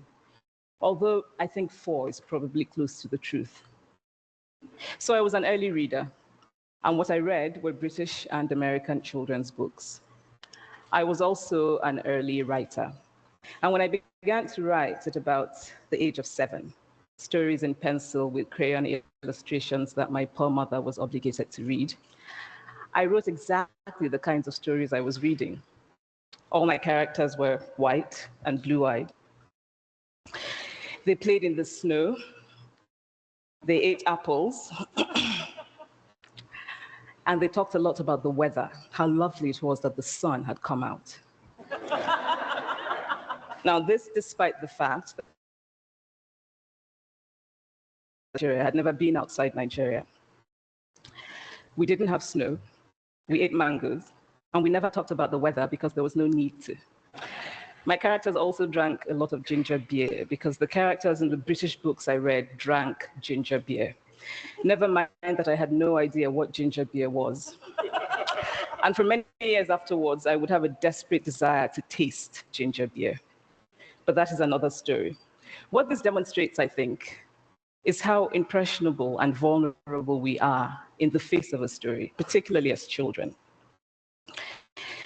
although I think 4 is probably close to the truth. So I was an early reader, and what I read were British and American children's books. I was also an early writer. And when I began to write at about the age of 7, stories in pencil with crayon illustrations that my poor mother was obligated to read, I wrote exactly the kinds of stories I was reading. All my characters were white and blue-eyed. They played in the snow. They ate apples. And they talked a lot about the weather, how lovely it was that the sun had come out. Now, this despite the fact that Nigeria had never been outside Nigeria. We didn't have snow, we ate mangoes, and we never talked about the weather because there was no need to. My characters also drank a lot of ginger beer because the characters in the British books I read drank ginger beer. Never mind that I had no idea what ginger beer was. And for many years afterwards, I would have a desperate desire to taste ginger beer. But that is another story. What this demonstrates, I think, is how impressionable and vulnerable we are in the face of a story, particularly as children.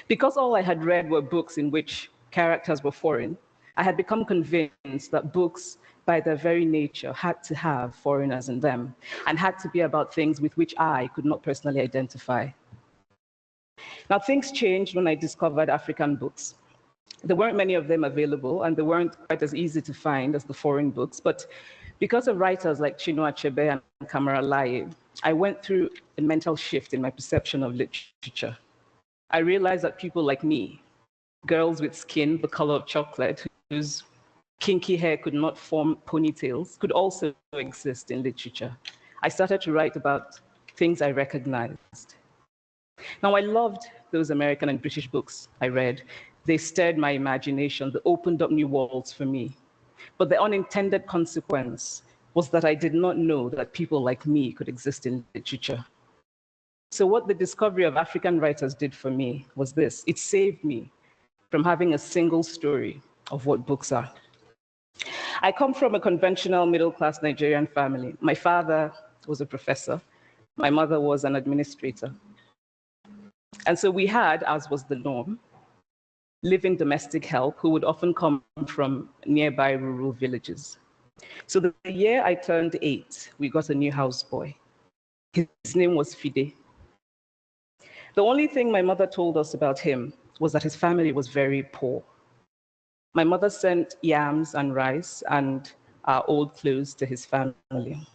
Because all I had read were books in which characters were foreign, I had become convinced that books, by their very nature, had to have foreigners in them and had to be about things with which I could not personally identify. Now, things changed when I discovered African books. There weren't many of them available, and they weren't quite as easy to find as the foreign books. But because of writers like Chinua Achebe and Kamara Laye, I went through a mental shift in my perception of literature. I realized that people like me, girls with skin the color of chocolate, whose kinky hair could not form ponytails, could also exist in literature. I started to write about things I recognized. Now, I loved those American and British books I read. They stirred my imagination. They opened up new worlds for me. But the unintended consequence was that I did not know that people like me could exist in literature. So what the discovery of African writers did for me was this. It saved me from having a single story of what books are. I come from a conventional middle-class Nigerian family. My father was a professor. My mother was an administrator. And so we had, as was the norm, living domestic help who would often come from nearby rural villages. So the year I turned 8, we got a new houseboy. His name was Fide. The only thing my mother told us about him was that his family was very poor. My mother sent yams and rice and our old clothes to his family.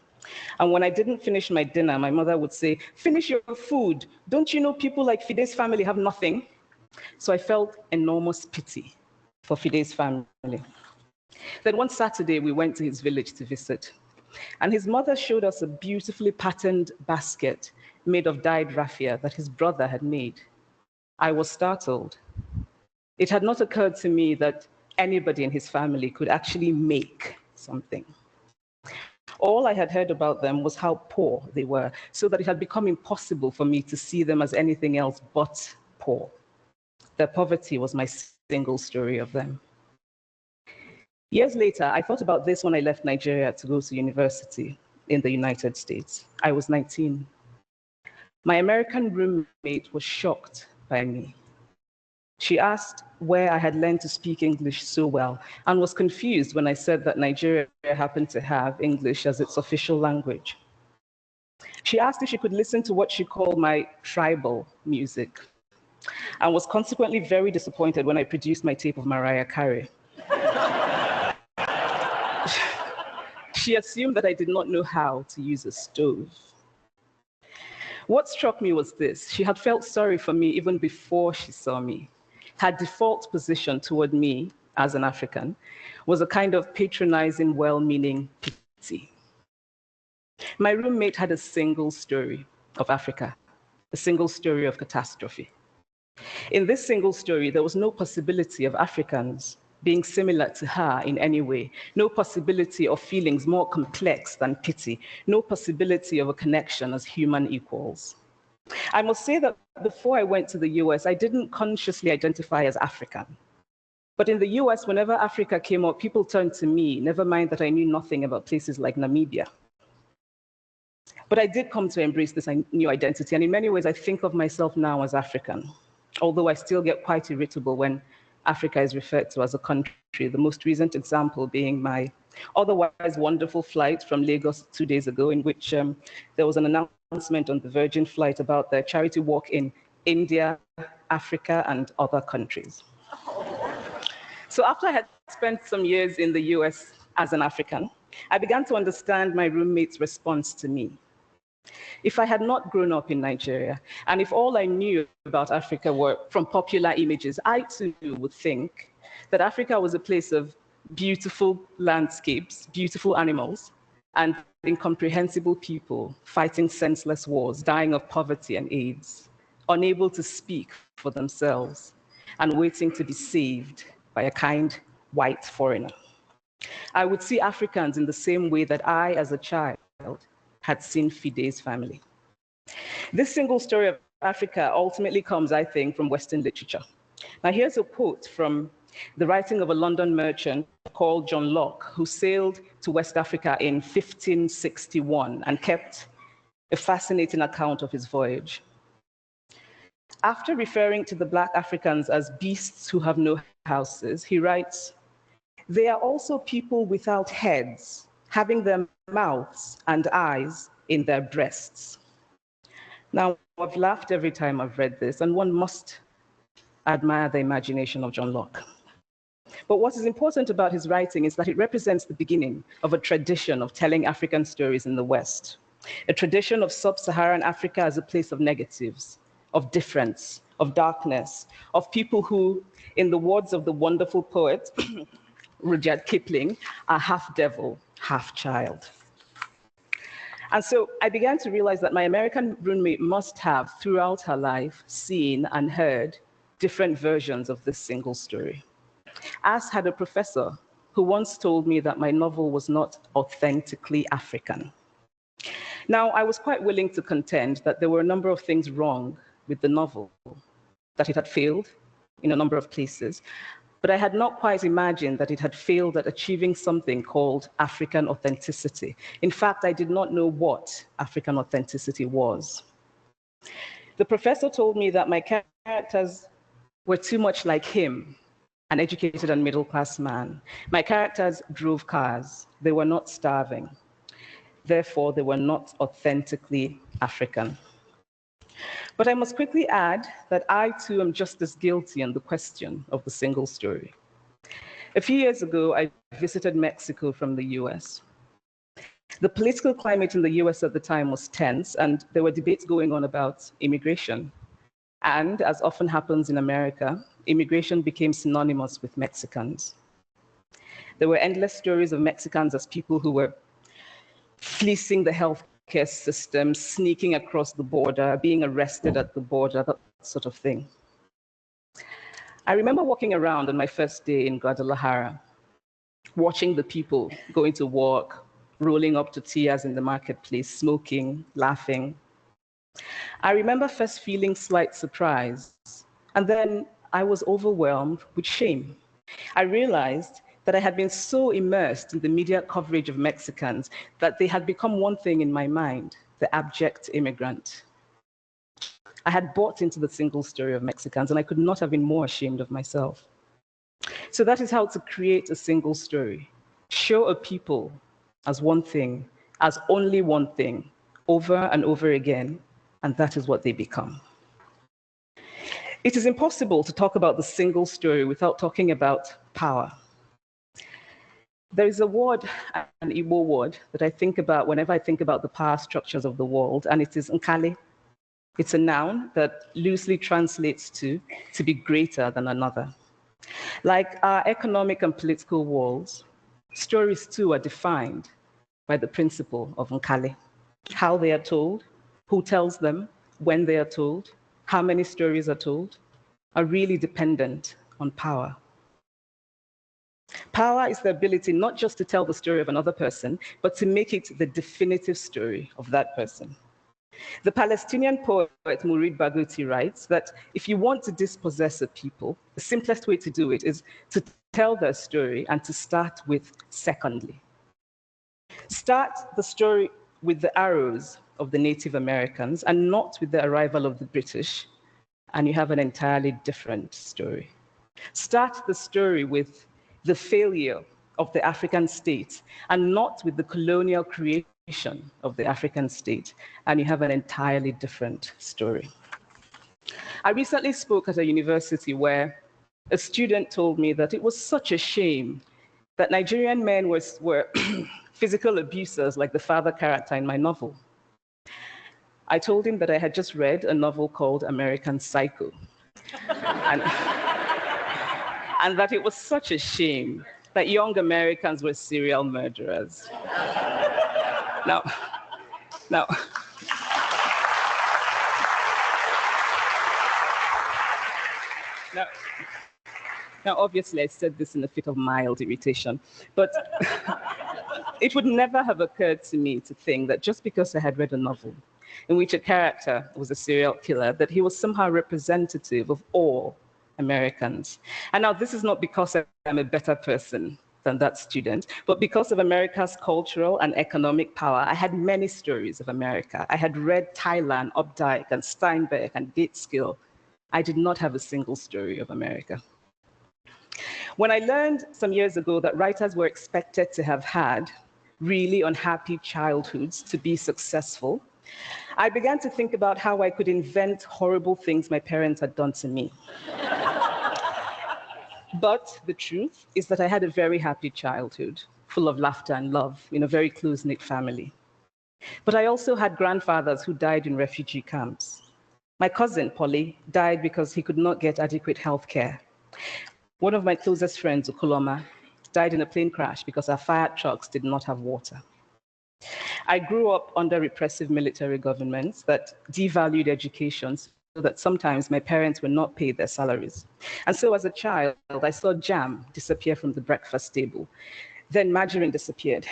And when I didn't finish my dinner, my mother would say, "Finish your food. Don't you know people like Fide's family have nothing?" So I felt enormous pity for Fide's family. Then one Saturday, we went to his village to visit. And his mother showed us a beautifully patterned basket made of dyed raffia that his brother had made. I was startled. It had not occurred to me that anybody in his family could actually make something. All I had heard about them was how poor they were, so that it had become impossible for me to see them as anything else but poor. Their poverty was my single story of them. Years later, I thought about this when I left Nigeria to go to university in the United States. I was 19. My American roommate was shocked by me. She asked where I had learned to speak English so well and was confused when I said that Nigeria happened to have English as its official language. She asked if she could listen to what she called my tribal music and was consequently very disappointed when I produced my tape of Mariah Carey. She assumed that I did not know how to use a stove. What struck me was this. She had felt sorry for me even before she saw me. Her default position toward me as an African was a kind of patronizing, well-meaning pity. My roommate had a single story of Africa, a single story of catastrophe. In this single story, there was no possibility of Africans being similar to her in any way, no possibility of feelings more complex than pity, no possibility of a connection as human equals. I must say that before I went to the US, I didn't consciously identify as African. But in the US, whenever Africa came up, people turned to me, never mind that I knew nothing about places like Namibia. But I did come to embrace this new identity, and in many ways, I think of myself now as African, although I still get quite irritable when Africa is referred to as a country, the most recent example being my otherwise wonderful flight from Lagos 2 days ago, in which there was an announcement on the Virgin flight about the charity walk in India, Africa, and other countries. So after I had spent some years in the US as an African, I began to understand my roommate's response to me. If I had not grown up in Nigeria, and if all I knew about Africa were from popular images, I too would think that Africa was a place of beautiful landscapes, beautiful animals, and incomprehensible people fighting senseless wars, dying of poverty and AIDS, unable to speak for themselves, and waiting to be saved by a kind white foreigner. I would see Africans in the same way that I, as a child, had seen Fide's family. This single story of Africa ultimately comes, I think, from Western literature. Now, here's a quote from the writing of a London merchant called John Locke, who sailed to West Africa in 1561 and kept a fascinating account of his voyage. After referring to the Black Africans as beasts who have no houses, he writes, "They are also people without heads, having their mouths and eyes in their breasts." Now, I've laughed every time I've read this, and one must admire the imagination of John Locke. But what is important about his writing is that it represents the beginning of a tradition of telling African stories in the West, a tradition of sub-Saharan Africa as a place of negatives, of difference, of darkness, of people who, in the words of the wonderful poet Rudyard Kipling, are half devil, half child. And so I began to realize that my American roommate must have, throughout her life, seen and heard different versions of this single story. As had a professor who once told me that my novel was not authentically African. Now, I was quite willing to contend that there were a number of things wrong with the novel, that it had failed in a number of places, but I had not quite imagined that it had failed at achieving something called African authenticity. In fact, I did not know what African authenticity was. The professor told me that my characters were too much like him, an educated and middle-class man. My characters drove cars. They were not starving. Therefore, they were not authentically African. But I must quickly add that I too am just as guilty on the question of the single story. A few years ago, I visited Mexico from the US. The political climate in the US at the time was tense, and there were debates going on about immigration. And as often happens in America, immigration became synonymous with Mexicans. There were endless stories of Mexicans as people who were fleecing the healthcare system, sneaking across the border, being arrested at the border, that sort of thing. I remember walking around on my first day in Guadalajara, watching the people going to work, rolling up tortillas in the marketplace, smoking, laughing. I remember first feeling slight surprise, and then I was overwhelmed with shame. I realized that I had been so immersed in the media coverage of Mexicans that they had become one thing in my mind, the abject immigrant. I had bought into the single story of Mexicans, and I could not have been more ashamed of myself. So that is how to create a single story. Show a people as one thing, as only one thing, over and over again, and that is what they become. It is impossible to talk about the single story without talking about power. There is a word, an Igbo word, that I think about whenever I think about the power structures of the world, and it is Nkali. It's a noun that loosely translates to be greater than another. Like our economic and political worlds, stories too are defined by the principle of Nkali. How they are told, who tells them, when they are told, how many stories are told, are really dependent on power. Power is the ability not just to tell the story of another person, but to make it the definitive story of that person. The Palestinian poet Mourid Barghouti writes that if you want to dispossess a people, the simplest way to do it is to tell their story and to start with secondly. Start the story with the arrows of the Native Americans and not with the arrival of the British, and you have an entirely different story. Start the story with the failure of the African state and not with the colonial creation of the African state, and you have an entirely different story. I recently spoke at a university where a student told me that it was such a shame that Nigerian men were physical abusers like the father character in my novel. I told him that I had just read a novel called American Psycho, and that it was such a shame that young Americans were serial murderers. Now, obviously, I said this in a fit of mild irritation, but it would never have occurred to me to think that just because I had read a novel in which a character was a serial killer, that he was somehow representative of all Americans. And now this is not because I'm a better person than that student, but because of America's cultural and economic power, I had many stories of America. I had read Tylan, Updike, and Steinbeck, and Gateskill. I did not have a single story of America. When I learned some years ago that writers were expected to have had really unhappy childhoods to be successful, I began to think about how I could invent horrible things my parents had done to me. But the truth is that I had a very happy childhood, full of laughter and love, in a very close-knit family. But I also had grandfathers who died in refugee camps. My cousin, Polly, died because he could not get adequate health care. One of my closest friends, Ukoloma, died in a plane crash because our fire trucks did not have water. I grew up under repressive military governments that devalued education so that sometimes my parents were not paid their salaries. And so as a child, I saw jam disappear from the breakfast table. Then margarine disappeared.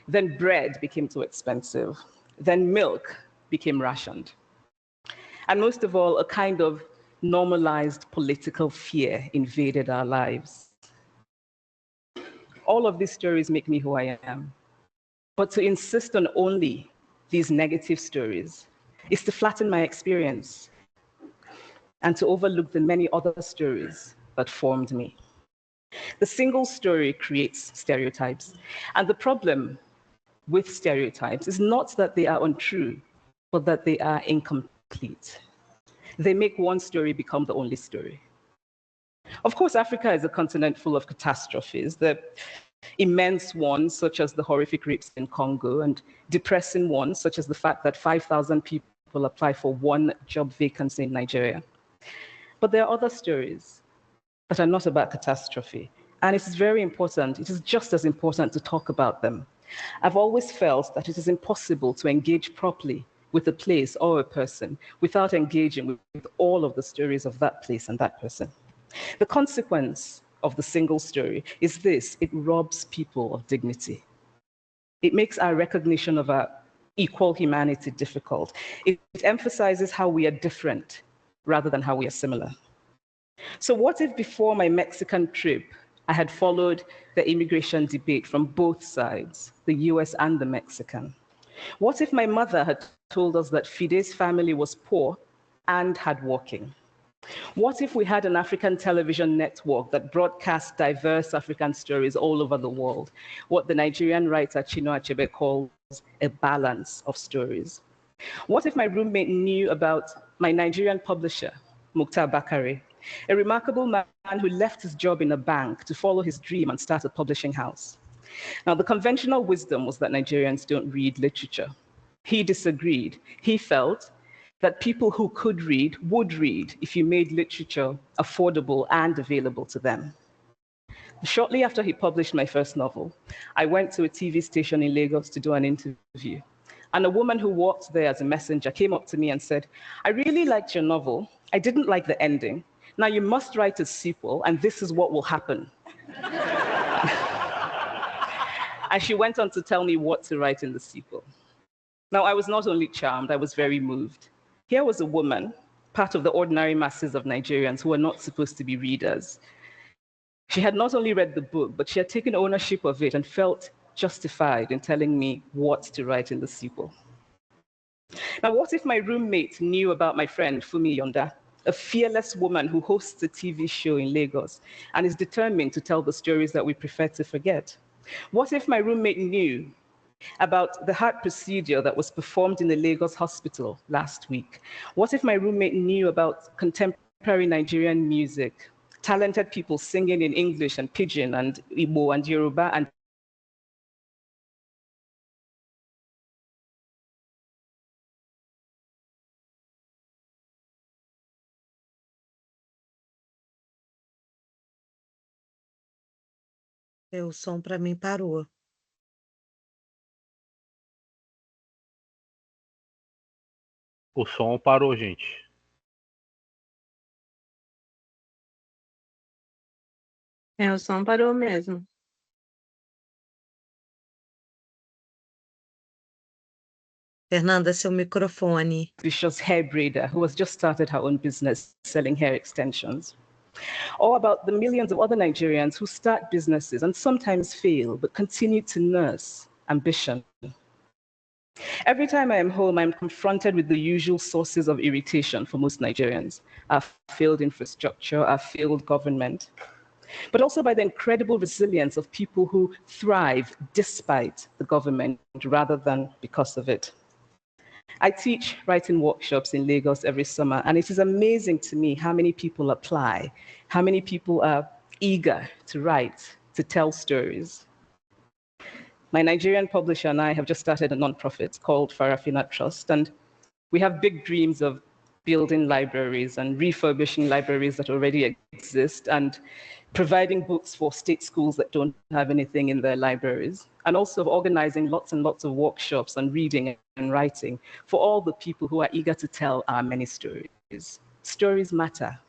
Then bread became too expensive. Then milk became rationed. And most of all, a kind of normalized political fear invaded our lives. All of these stories make me who I am. But to insist on only these negative stories is to flatten my experience and to overlook the many other stories that formed me. The single story creates stereotypes. And the problem with stereotypes is not that they are untrue, but that they are incomplete. They make one story become the only story. Of course, Africa is a continent full of catastrophes, the immense ones, such as the horrific rapes in Congo, and depressing ones, such as the fact that 5,000 people apply for one job vacancy in Nigeria. But there are other stories that are not about catastrophe, and it is very important, it is just as important to talk about them. I've always felt that it is impossible to engage properly with a place or a person without engaging with all of the stories of that place and that person. The consequence of the single story is this: it robs people of dignity. It makes our recognition of our equal humanity difficult. It emphasizes how we are different rather than how we are similar. So what if before my Mexican trip, I had followed the immigration debate from both sides, the US and the Mexican? What if my mother had told us that Fide's family was poor and hardworking? What if we had an African television network that broadcast diverse African stories all over the world, what the Nigerian writer Chinua Achebe calls a balance of stories? What if my roommate knew about my Nigerian publisher, Mukhtar Bakare, a remarkable man who left his job in a bank to follow his dream and start a publishing house? Now, the conventional wisdom was that Nigerians don't read literature. He disagreed. He felt that people who could read would read if you made literature affordable and available to them. Shortly after he published my first novel, I went to a TV station in Lagos to do an interview. And a woman who worked there as a messenger came up to me and said, "I really liked your novel. I didn't like the ending. Now you must write a sequel, and this is what will happen." And she went on to tell me what to write in the sequel. Now, I was not only charmed, I was very moved. Here was a woman, part of the ordinary masses of Nigerians who are not supposed to be readers. She had not only read the book, but she had taken ownership of it and felt justified in telling me what to write in the sequel. Now, what if my roommate knew about my friend, Fumi Yonda, a fearless woman who hosts a TV show in Lagos and is determined to tell the stories that we prefer to forget? What if my roommate knew about the heart procedure that was performed in the Lagos hospital last week? What if my roommate knew about contemporary Nigerian music, talented people singing in English and Pidgin and Igbo and Yoruba and O som para mim parou. O som parou, gente. O som parou mesmo. Fernanda, seu microfone. Vicious hair braider who has just started her own business selling hair extensions. Or about the millions of other Nigerians who start businesses and sometimes fail, but continue to nurse ambition. Every time I am home, I'm confronted with the usual sources of irritation for most Nigerians: our failed infrastructure, our failed government, but also by the incredible resilience of people who thrive despite the government rather than because of it. I teach writing workshops in Lagos every summer, and it is amazing to me how many people apply, how many people are eager to write, to tell stories. My Nigerian publisher and I have just started a nonprofit called Farafina Trust, and we have big dreams of building libraries and refurbishing libraries that already exist and providing books for state schools that don't have anything in their libraries, and also of organizing lots and lots of workshops on reading and writing for all the people who are eager to tell our many stories. Stories matter.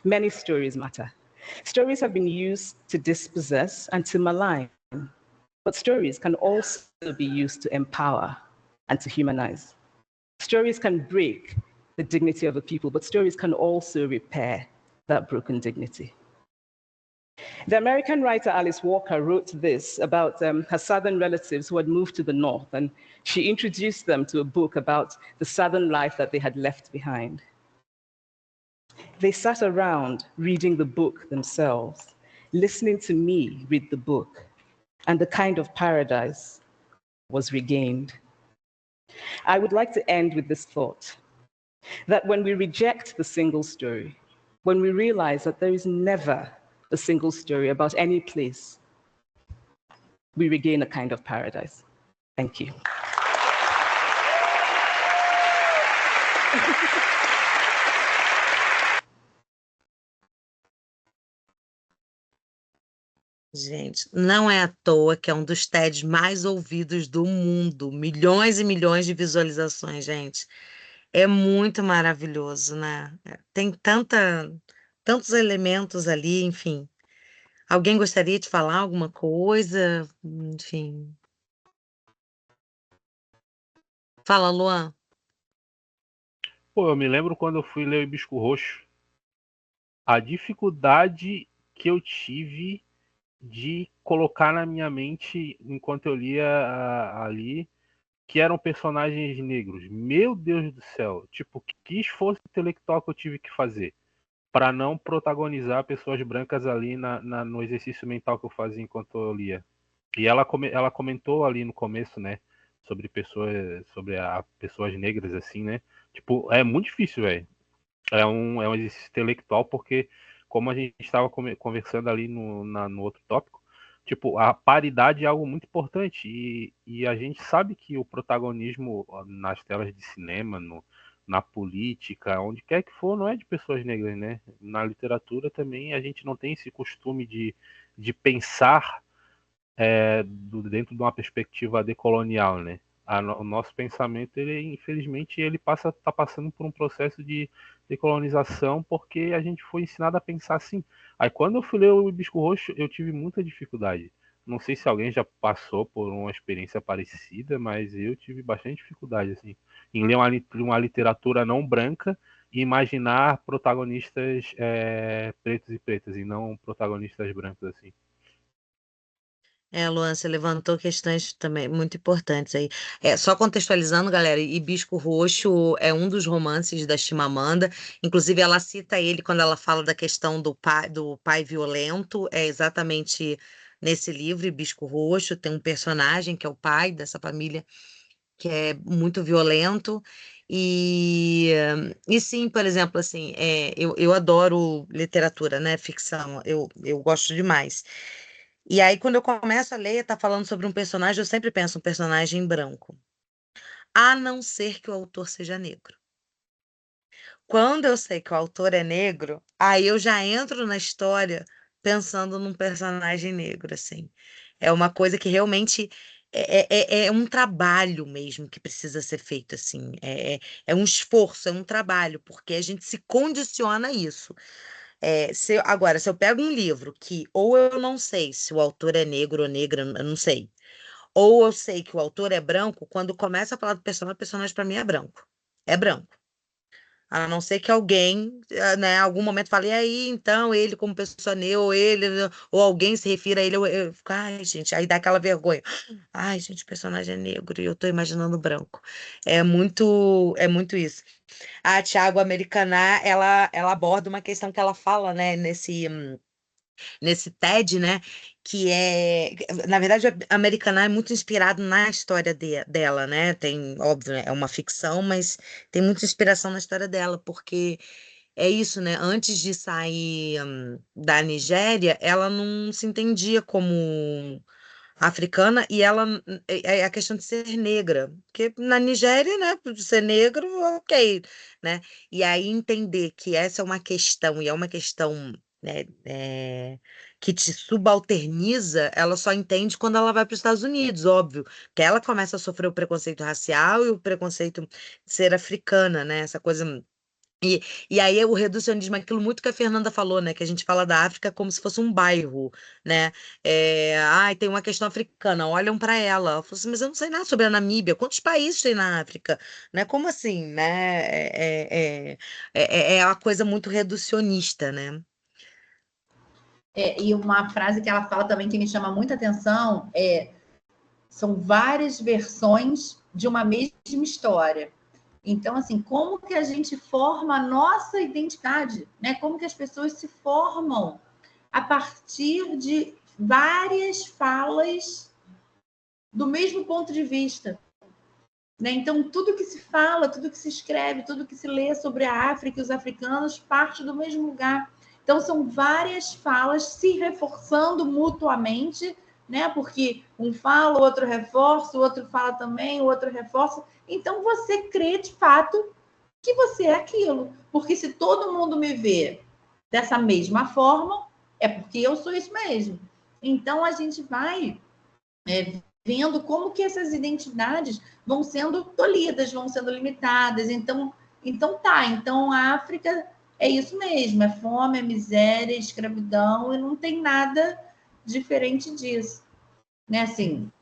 Many stories matter. Stories have been used to dispossess and to malign, but stories can also be used to empower and to humanize. Stories can break the dignity of a people, but stories can also repair that broken dignity. The American writer Alice Walker wrote this about her Southern relatives who had moved to the North, and she introduced them to a book about the Southern life that they had left behind. They sat around reading the book themselves, listening to me read the book, and the kind of paradise was regained. I would like to end with this thought, that when we reject the single story, when we realize that there is never a single story about any place, we regain a kind of paradise. Thank you. Gente, não é à toa que é um dos TEDs mais ouvidos do mundo. Milhões e milhões de visualizações, gente. É muito maravilhoso, né? Tem tantos elementos ali, enfim. Alguém gostaria de falar alguma coisa? Enfim. Fala, Luan. Pô, eu me lembro quando eu fui ler o Hibisco Roxo, a dificuldade que eu tive de colocar na minha mente, enquanto eu lia ali, que eram personagens negros. Meu Deus do céu, tipo, que esforço intelectual que eu tive que fazer para não protagonizar pessoas brancas ali no exercício mental que eu fazia enquanto eu lia. E ela comentou ali no começo, né, sobre pessoas negras, assim, né? Tipo, é muito difícil, velho. É um exercício intelectual, porque, como a gente estava conversando ali no outro tópico, tipo, a paridade é algo muito importante. E a gente sabe que o protagonismo nas telas de cinema, na política, onde quer que for, não é de pessoas negras, né? Na literatura também a gente não tem esse costume de pensar dentro de uma perspectiva decolonial, né? O nosso pensamento, infelizmente, ele está passando por um processo de decolonização, porque a gente foi ensinado a pensar assim. Aí quando eu fui ler o Hibisco Roxo, eu tive muita dificuldade. Não sei se alguém já passou por uma experiência parecida, mas eu tive bastante dificuldade assim, em ler uma literatura não branca e imaginar protagonistas pretos e pretas, e não protagonistas brancos assim. Luan, você levantou questões também muito importantes aí. Só contextualizando, galera, Hibisco Roxo é um dos romances da Chimamanda. Inclusive, ela cita ele quando ela fala da questão do pai violento. É exatamente nesse livro, Hibisco Roxo, tem um personagem que é o pai dessa família que é muito violento. E sim, por exemplo, assim, eu adoro literatura, né? Ficção, eu gosto demais. E aí, quando eu começo a ler, tá falando sobre um personagem, eu sempre penso um personagem branco. A não ser que o autor seja negro. Quando eu sei que o autor é negro, aí eu já entro na história pensando num personagem negro, assim. É uma coisa que realmente é um trabalho mesmo que precisa ser feito, assim. É um esforço, é um trabalho, porque a gente se condiciona a isso. Agora, se eu pego um livro que ou eu não sei se o autor é negro ou negra, eu não sei. Ou eu sei que o autor é branco, quando começa a falar do personagem, o personagem para mim é branco. É branco. A não ser que alguém, né, em algum momento fale, e aí, então, ele como pessoa negra, ou alguém se refira a ele, eu fico, ai, gente, aí dá aquela vergonha. Ai, gente, o personagem é negro e eu tô imaginando branco. É muito isso. A Thiago Americaná, ela aborda uma questão que ela fala, né, nesse TED, né? Que na verdade, a Americana é muito inspirado na história dela, né? Tem, óbvio, né, é uma ficção, mas tem muita inspiração na história dela, porque é isso, né? Antes de sair da Nigéria, ela não se entendia como africana e ela é a questão de ser negra, porque na Nigéria, né, ser negro, ok, né? E aí entender que essa é uma questão e é uma questão, né, que te subalterniza, ela só entende quando ela vai para os Estados Unidos, óbvio, que ela começa a sofrer o preconceito racial e o preconceito de ser africana, né? Essa coisa e aí o reducionismo, aquilo muito que a Fernanda falou, né? Que a gente fala da África como se fosse um bairro, né? Ai, tem uma questão africana, olham para ela. Ela falou assim, mas eu não sei nada sobre a Namíbia. Quantos países tem na África? Né? Como assim, né? É uma coisa muito reducionista, né? E uma frase que ela fala também que me chama muita atenção são várias versões de uma mesma história. Então, assim, como que a gente forma a nossa identidade, né? Como que as pessoas se formam a partir de várias falas do mesmo ponto de vista, né? Então, tudo que se fala, tudo que se escreve, tudo que se lê sobre a África e os africanos parte do mesmo lugar. Então, são várias falas se reforçando mutuamente, né? Porque um fala, o outro reforça, o outro fala também, o outro reforça. Então, você crê de fato que você é aquilo. Porque se todo mundo me vê dessa mesma forma, é porque eu sou isso mesmo. Então, a gente vai vendo como que essas identidades vão sendo tolhidas, vão sendo limitadas. Então a África é isso mesmo, é fome, é miséria, é escravidão, e não tem nada diferente disso. Né? Assim,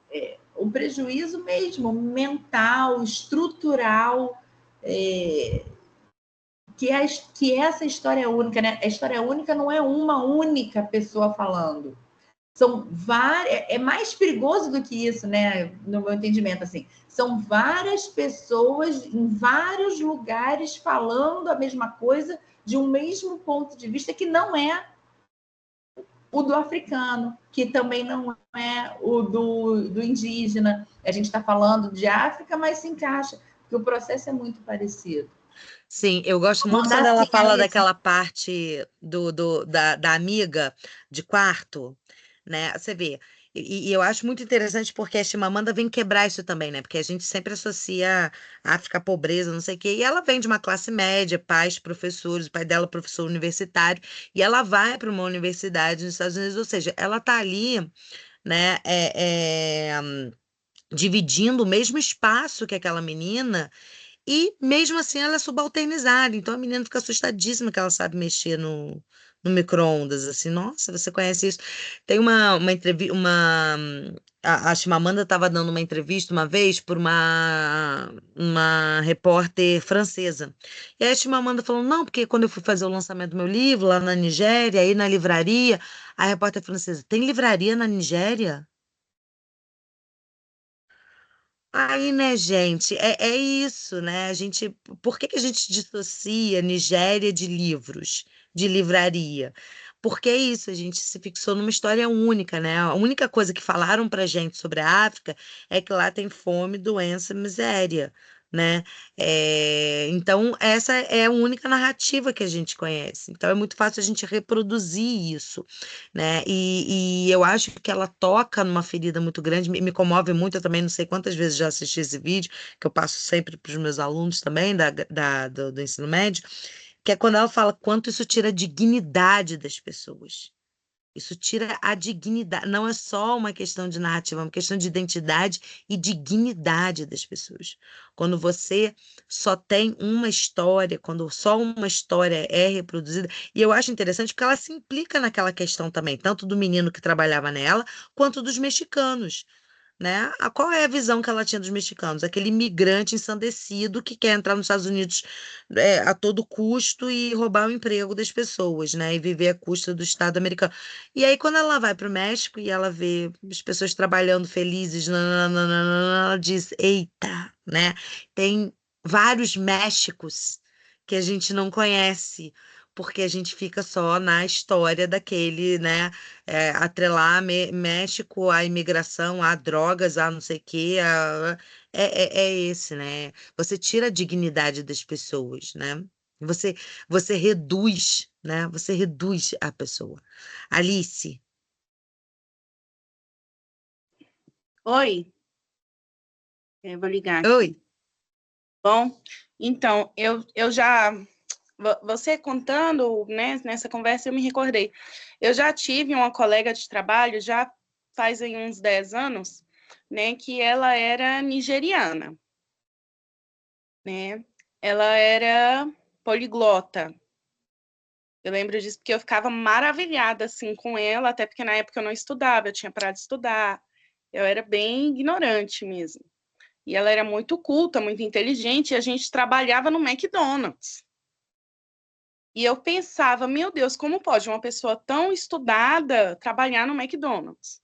o prejuízo mesmo, mental, estrutural, que essa história é única, né? A história única não é uma única pessoa falando. São várias, é mais perigoso do que isso, né? No meu entendimento, assim. São várias pessoas em vários lugares falando a mesma coisa de um mesmo ponto de vista que não é o do africano, que também não é o do indígena. A gente está falando de África, mas se encaixa, porque o processo é muito parecido. Sim, eu gosto muito quando ela fala daquela parte da amiga de quarto, né? Você vê. E eu acho muito interessante porque a Chimamanda vem quebrar isso também, né? Porque a gente sempre associa a África à pobreza, não sei o quê. E ela vem de uma classe média, pais, professores, o pai dela é professor universitário, e ela vai para uma universidade nos Estados Unidos, ou seja, ela tá ali, né? Dividindo o mesmo espaço que aquela menina. E mesmo assim ela é subalternizada, então a menina fica assustadíssima que ela sabe mexer no micro-ondas, assim, nossa, você conhece isso? Tem uma entrevista, a Chimamanda estava dando uma entrevista uma vez por uma repórter francesa. E aí a Chimamanda falou, não, porque quando eu fui fazer o lançamento do meu livro lá na Nigéria, aí na livraria, a repórter francesa, tem livraria na Nigéria? Aí, né, gente, é isso, né? Por que que a gente dissocia Nigéria de livros, de livraria? Porque é isso, a gente se fixou numa história única, né? A única coisa que falaram pra gente sobre a África é que lá tem fome, doença, miséria, né? Então, essa é a única narrativa que a gente conhece. Então, é muito fácil a gente reproduzir isso, né? E eu acho que ela toca numa ferida muito grande, me comove muito. Eu também não sei quantas vezes já assisti esse vídeo, que eu passo sempre para os meus alunos também, do ensino médio, que é quando ela fala quanto isso tira a dignidade das pessoas. Isso tira a dignidade, não é só uma questão de narrativa, é uma questão de identidade e dignidade das pessoas. Quando você só tem uma história, quando só uma história é reproduzida, e eu acho interessante porque ela se implica naquela questão também, tanto do menino que trabalhava nela, quanto dos mexicanos, né? Qual é a visão que ela tinha dos mexicanos? Aquele imigrante ensandecido que quer entrar nos Estados Unidos a todo custo e roubar o emprego das pessoas, né? E viver à custa do Estado americano. E aí, quando ela vai para o México e ela vê as pessoas trabalhando felizes, nananana, ela diz: Eita, né? Tem vários Méxicos que a gente não conhece. Porque a gente fica só na história daquele, né? Atrelar México à imigração, a drogas, a não sei o quê, é esse, né? Você tira a dignidade das pessoas, né? Você, você reduz, né? Você reduz a pessoa. Alice, Oi, eu vou ligar oi. aqui. Bom, então, eu já, você contando, né, nessa conversa, eu me recordei. Eu já tive uma colega de trabalho, já faz aí uns 10 anos, né, que ela era nigeriana, né? Ela era poliglota. Eu lembro disso porque eu ficava maravilhada, assim, com ela, até porque na época eu não estudava, eu tinha parado de estudar, eu era bem ignorante mesmo. E ela era muito culta, muito inteligente, e a gente trabalhava no McDonald's. E eu pensava, meu Deus, como pode uma pessoa tão estudada trabalhar no McDonald's?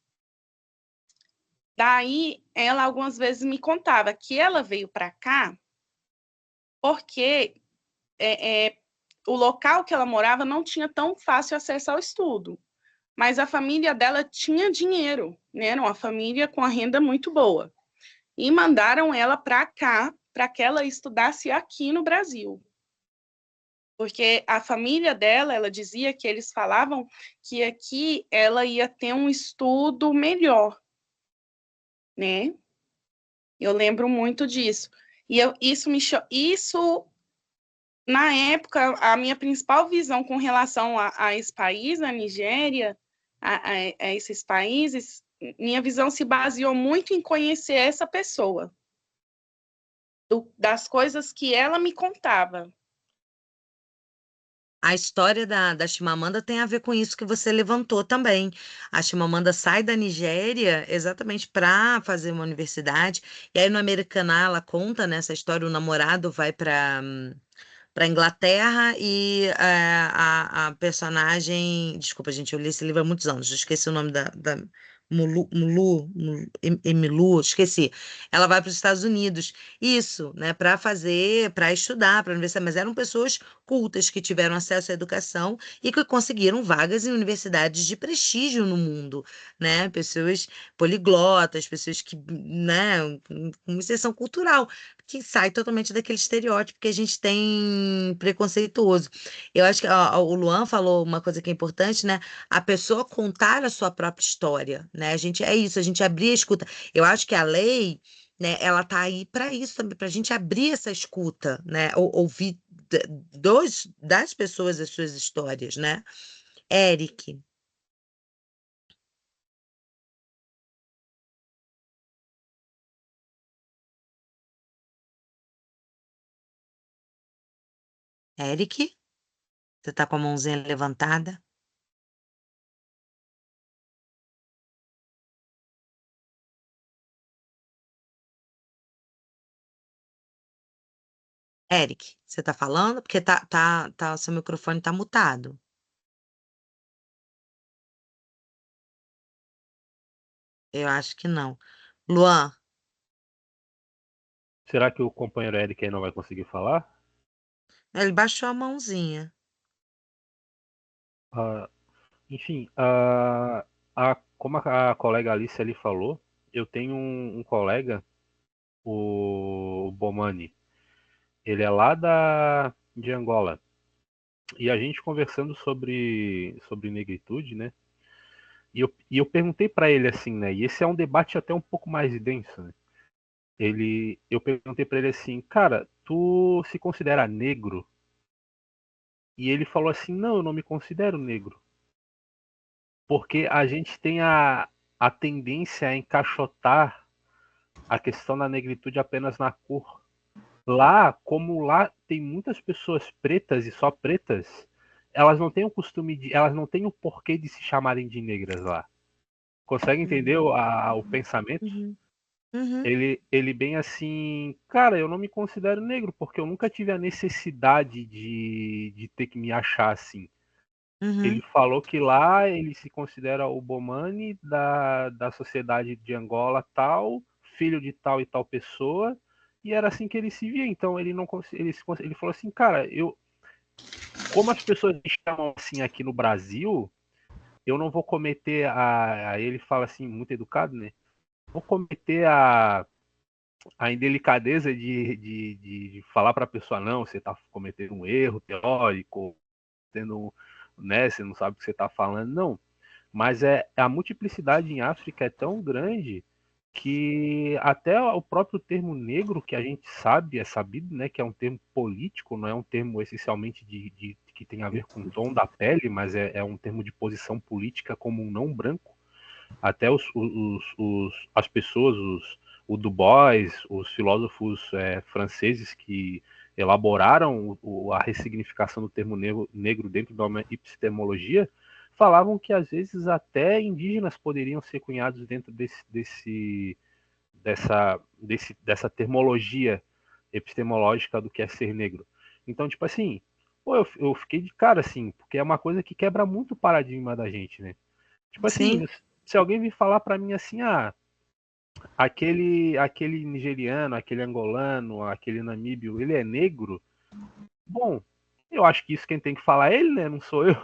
Daí, ela algumas vezes me contava que ela veio para cá porque o local que ela morava não tinha tão fácil acesso ao estudo. Mas a família dela tinha dinheiro, né? Era uma família com a renda muito boa. E mandaram ela para cá, para que ela estudasse aqui no Brasil. Porque a família dela, ela dizia que eles falavam que aqui ela ia ter um estudo melhor, né? Eu lembro muito disso. E isso, na época, a minha principal visão com relação a esse país, a Nigéria, a esses países, minha visão se baseou muito em conhecer essa pessoa, das coisas que ela me contava. A história da Chimamanda tem a ver com isso que você levantou também. A Chimamanda sai da Nigéria exatamente para fazer uma universidade, e aí no Americaná ela conta nessa história, o namorado vai para Inglaterra e a personagem. Desculpa, gente, eu li esse livro há muitos anos, eu esqueci o nome da Emilu, esqueci. Ela vai para os Estados Unidos. Isso, né, para estudar, para a universidade, mas eram pessoas cultas que tiveram acesso à educação e que conseguiram vagas em universidades de prestígio no mundo, né? Pessoas poliglotas, pessoas que, né, com inserção cultural que sai totalmente daquele estereótipo que a gente tem preconceituoso. Eu acho que o Luan falou uma coisa que é importante, né? A pessoa contar a sua própria história, né? A gente é isso, a gente abrir a escuta. Eu acho que a lei, né, ela tá aí para isso também, para a gente abrir essa escuta, né? Ouvir das pessoas as suas histórias, né? Eric, Eric, Você está com a mãozinha levantada? Eric, você está falando? Porque o seu microfone está mutado. Eu acho que não. Luan, Será que o companheiro Eric aí não vai conseguir falar? ele baixou a mãozinha. Ah, enfim, como a colega Alice ali falou, eu tenho um colega, o Bomani. Ele é lá de Angola. E a gente conversando sobre negritude, né? E eu perguntei para ele assim, né? E esse é um debate até um pouco mais denso, né? Eu perguntei para ele assim, cara, tu se considera negro? E ele falou assim, não, eu não me considero negro. Porque a gente tem a tendência a encaixotar a questão da negritude apenas na cor. Como lá tem muitas pessoas pretas e só pretas, elas não têm o costume elas não têm o porquê de se chamarem de negras lá. Consegue entender o pensamento? Uhum. Uhum. Ele bem assim, cara, eu não me considero negro porque eu nunca tive a necessidade de ter que me achar assim. Ele Uhum. falou que lá ele se considera o Bomani da sociedade de Angola tal, filho de tal e tal pessoa, e era assim que ele se via. Então ele não ele falou assim, cara, como as pessoas me chamam assim aqui no Brasil, eu não vou cometer ele fala assim muito educado, né? Vou cometer a indelicadeza de falar para a pessoa não, você está cometendo um erro teórico, né, você não sabe o que você está falando, não. Mas a multiplicidade em África é tão grande que até o próprio termo negro, que a gente sabe, é sabido, né, que é um termo político, não é um termo essencialmente que tem a ver com o tom da pele, mas é um termo de posição política como um não branco. Até as pessoas, o Du Bois, os filósofos franceses que elaboraram a ressignificação do termo negro dentro da epistemologia, falavam que às vezes até indígenas poderiam ser cunhados dentro dessa termologia epistemológica do que é ser negro. Então, tipo assim, pô, eu fiquei de cara, assim, porque é uma coisa que quebra muito o paradigma da gente, né? Tipo Sim. assim, se alguém vir falar para mim assim, aquele nigeriano, aquele angolano, aquele namíbio, ele é negro, bom, eu acho que isso quem tem que falar é ele, né? Não sou eu.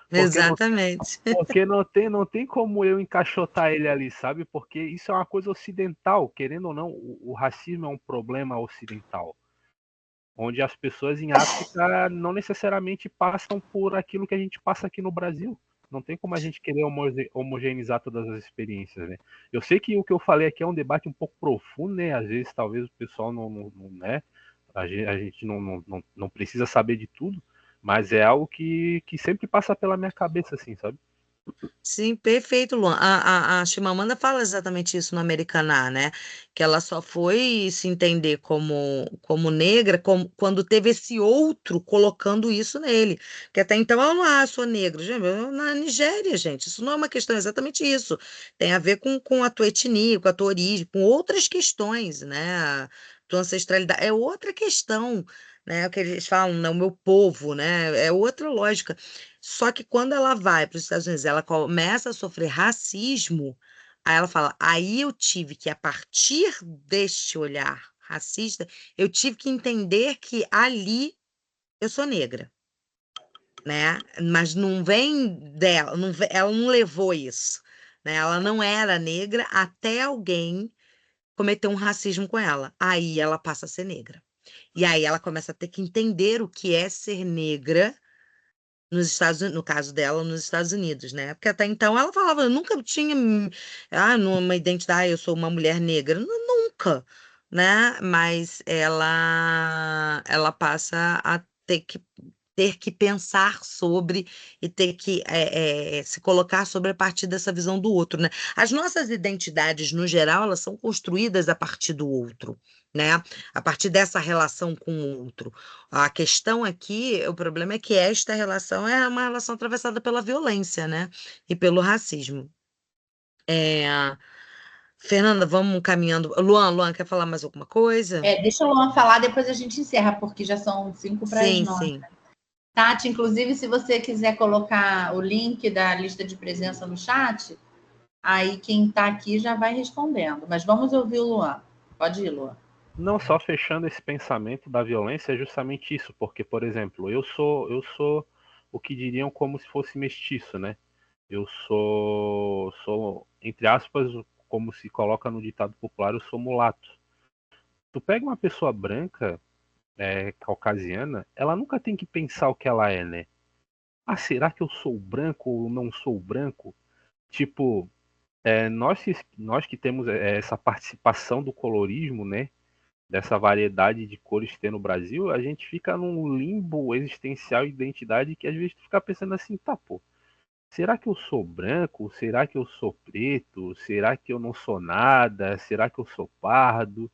Porque não, Exatamente. porque não tem como eu encaixotar ele ali, sabe? Porque isso é uma coisa ocidental, querendo ou não, o racismo é um problema ocidental, onde as pessoas em África não necessariamente passam por aquilo que a gente passa aqui no Brasil. Não tem como a gente querer homogeneizar todas as experiências, né? Eu sei que o que eu falei aqui é um debate um pouco profundo, né? Às vezes, talvez o pessoal não né? A gente não precisa saber de tudo, mas é algo que sempre passa pela minha cabeça, assim, sabe? Sim, perfeito, Luan. A Chimamanda fala exatamente isso no Americaná, né? Que ela só foi se entender como negra quando teve esse outro colocando isso nele. Que até então ela não, sou negra. Gente, na Nigéria, gente, isso não é uma questão, é exatamente isso. Tem a ver com a tua etnia, com a tua origem, com outras questões, né? A tua ancestralidade é outra questão, né? O que eles falam, né? O meu povo, né? É outra lógica. Só que quando ela vai para os Estados Unidos, ela começa a sofrer racismo, aí ela fala, aí eu tive que, a partir deste olhar racista, eu tive que entender que ali eu sou negra, né? Mas não vem dela, ela não levou isso, né? Ela não era negra até alguém cometer um racismo com ela. Aí ela passa a ser negra. E aí ela começa a ter que entender o que é ser negra no caso dela, nos Estados Unidos, né? Porque até então ela falava, eu nunca tinha, numa identidade, eu sou uma mulher negra, nunca, né? Mas ela passa a ter que ter que pensar sobre e ter que se colocar sobre a partir dessa visão do outro, né? As nossas identidades, no geral, elas são construídas a partir do outro, né? A partir dessa relação com o outro. A questão aqui, o problema é que esta relação é uma relação atravessada pela violência, né? E pelo racismo. Fernanda, vamos caminhando. Luan, quer falar mais alguma coisa? Deixa o Luan falar, depois a gente encerra, porque já são 5 para as 9. Sim. Tati, inclusive, se você quiser colocar o link da lista de presença no chat, aí quem está aqui já vai respondendo. Mas vamos ouvir o Luan. Pode ir, Luan. Não, só fechando esse pensamento da violência é justamente isso, porque, por exemplo, eu sou o que diriam como se fosse mestiço, né? Eu sou, entre aspas, como se coloca no ditado popular, eu sou mulato. Tu pega uma pessoa branca, caucasiana, ela nunca tem que pensar o que ela é, né? Ah, será que eu sou branco ou não sou branco? Tipo, nós que temos essa participação do colorismo, né? Dessa variedade de cores que tem no Brasil, a gente fica num limbo existencial e identidade que às vezes tu fica pensando assim, tá, pô, será que eu sou branco? Será que eu sou preto? Será que eu não sou nada? Será que eu sou pardo?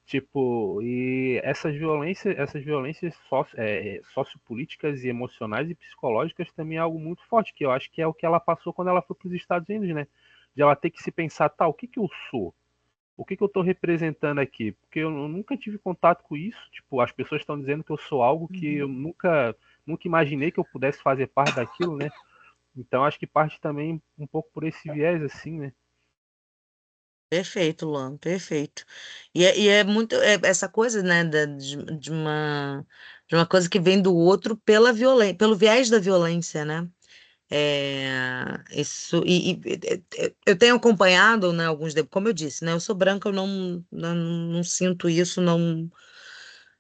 Tipo, e essas violências sociopolíticas e emocionais e psicológicas também é algo muito forte, que eu acho que é o que ela passou quando ela foi para os Estados Unidos, né? De ela ter que se pensar, tá, o que que eu sou? O que que eu estou representando aqui? Porque eu nunca tive contato com isso. Tipo, as pessoas estão dizendo que eu sou algo que eu nunca imaginei que eu pudesse fazer parte daquilo, né? Então acho que parte também um pouco por esse viés, assim, né? Perfeito, Luan, perfeito. E é muito essa coisa, né, de uma coisa que vem do outro pela violência, pelo viés da violência, né? Isso eu tenho acompanhado, né, como eu disse, né, eu sou branca, eu não sinto isso, não,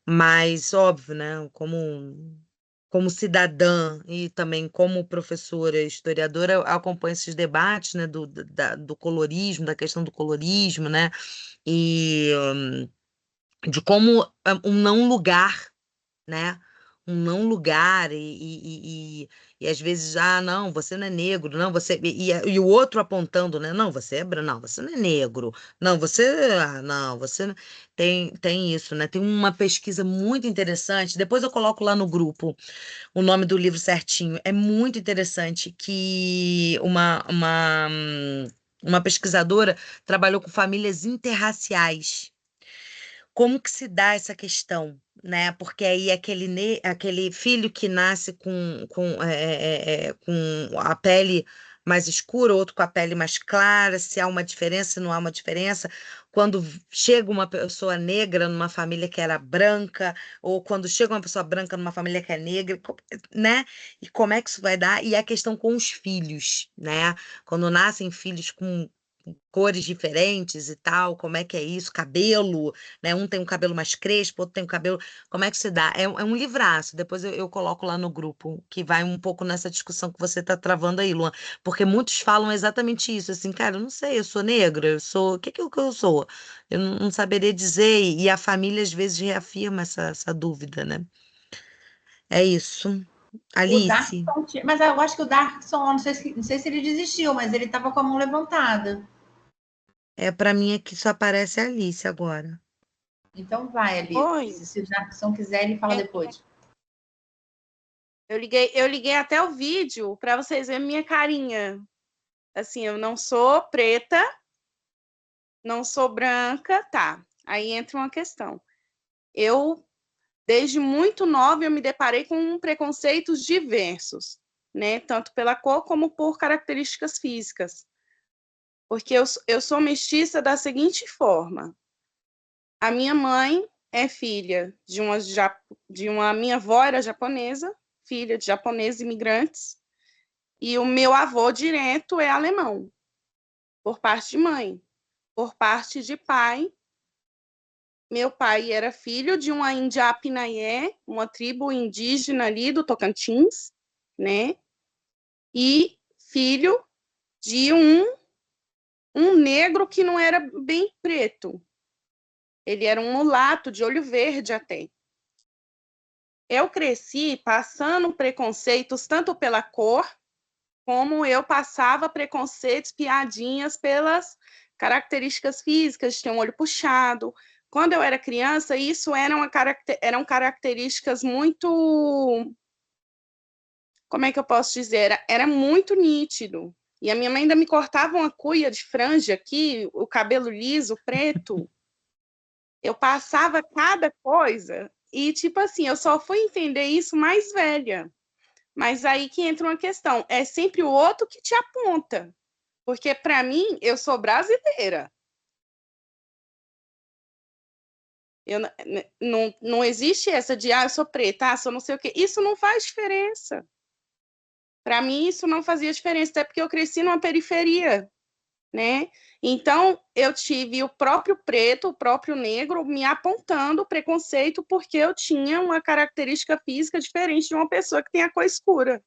mas óbvio, né, como cidadã e também como professora, historiadora, eu acompanho esses debates, né, do colorismo, da questão do colorismo, né, e de como um não lugar, né? Um não lugar e às vezes, não, você não é negro, não, você e o outro apontando, né? Não, você é branco, não, você não é negro, não, não, você tem isso, né? Tem uma pesquisa muito interessante. Depois eu coloco lá no grupo o nome do livro certinho. É muito interessante que uma pesquisadora trabalhou com famílias interraciais. Como que se dá essa questão, né? Porque aí aquele filho que nasce com a pele mais escura, outro com a pele mais clara, se há uma diferença, se não há uma diferença. Quando chega uma pessoa negra numa família que era branca, ou quando chega uma pessoa branca numa família que é negra, né? E como é que isso vai dar? E a questão com os filhos, né? Quando nascem filhos com cores diferentes e tal, como é que é isso? Cabelo, né? Um tem um cabelo mais crespo, outro tem um cabelo. Como é que se dá? É um livraço. Depois eu coloco lá no grupo, que vai um pouco nessa discussão que você está travando aí, Luan. Porque muitos falam exatamente isso, assim, cara, eu não sei, eu sou negra, eu sou. O que que eu sou? Eu não saberia dizer, e a família às vezes reafirma essa dúvida, né? É isso. O Alice. Darkson, mas eu acho que o Darkson, não sei se ele desistiu, mas ele estava com a mão levantada. Para mim aqui só aparece a Alice agora. Então vai, Alice. Oi. Se o Darkson quiser, ele fala depois. Eu liguei até o vídeo para vocês verem minha carinha. Assim, eu não sou preta, não sou branca, tá. Aí entra uma questão. Desde muito nova, eu me deparei com preconceitos diversos, né? Tanto pela cor como por características físicas. Porque eu sou mestiça da seguinte forma. A minha mãe é filha de uma minha avó era japonesa, filha de japoneses imigrantes, e o meu avô direto é alemão, por parte de mãe. Por parte de pai, meu pai era filho de uma Indiapinayé, uma tribo indígena ali do Tocantins, né? E filho de um negro que não era bem preto. Ele era um mulato de olho verde até. eu cresci passando preconceitos tanto pela cor, como eu passava preconceitos, piadinhas pelas características físicas, de ter um olho puxado. Quando eu era criança, isso eram características muito... Como é que eu posso dizer? Era muito nítido. E a minha mãe ainda me cortava uma cuia de franja aqui, o cabelo liso, preto. Eu passava cada coisa e, tipo assim, eu só fui entender isso mais velha. Mas aí que entra uma questão, é sempre o outro que te aponta. Porque, para mim, eu sou brasileira. Não existe essa de, eu sou preta, sou não sei o quê. Isso não faz diferença. Para mim, isso não fazia diferença, até porque eu cresci numa periferia, né? Então, eu tive o próprio preto, o próprio negro me apontando o preconceito porque eu tinha uma característica física diferente de uma pessoa que tem a cor escura.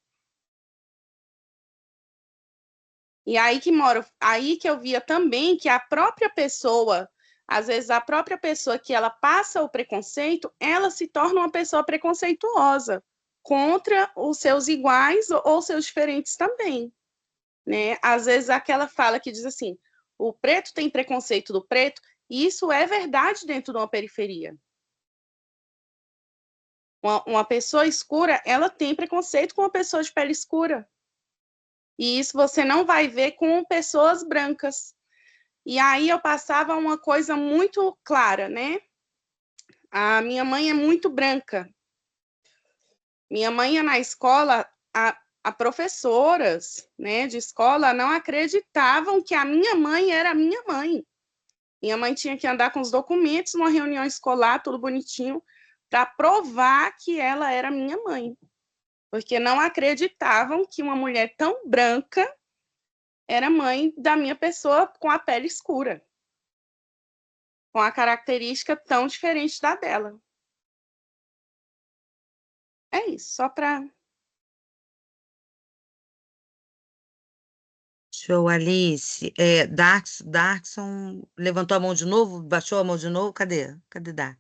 E aí que eu via também que a própria pessoa, às vezes a própria pessoa que ela passa o preconceito, ela se torna uma pessoa preconceituosa contra os seus iguais ou seus diferentes também, né? Às vezes aquela fala que diz assim, o preto tem preconceito do preto, e isso é verdade dentro de uma periferia. Uma pessoa escura, ela tem preconceito com uma pessoa de pele escura. E isso você não vai ver com pessoas brancas. E aí eu passava uma coisa muito clara, né? A minha mãe é muito branca. Minha mãe ia na escola, a professoras, né, de escola não acreditavam que a minha mãe era a minha mãe. Minha mãe tinha que andar com os documentos numa reunião escolar, tudo bonitinho, para provar que ela era minha mãe. Porque não acreditavam que uma mulher tão branca era mãe da minha pessoa com a pele escura, com a característica tão diferente da dela. É isso, só para... Show, Alice. Darkson levantou a mão de novo? Baixou a mão de novo? Cadê? Cadê Dark?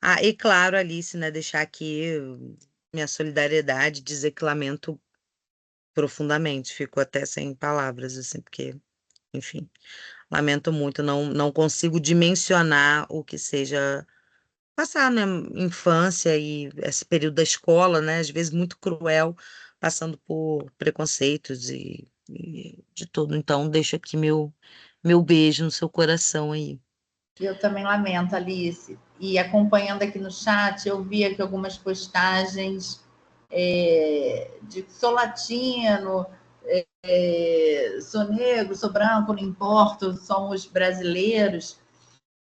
Ah, e claro, Alice, né? Deixar aqui minha solidariedade, dizer que lamento profundamente. Fico até sem palavras, assim, porque, enfim, lamento muito. Não consigo dimensionar o que seja passar, né, infância e esse período da escola, né, às vezes muito cruel, passando por preconceitos e de tudo. Então, deixo aqui meu beijo no seu coração aí. Eu também lamento, Alice. E acompanhando aqui no chat, eu vi aqui algumas postagens de sou latino, sou negro, sou branco, não importa, somos brasileiros.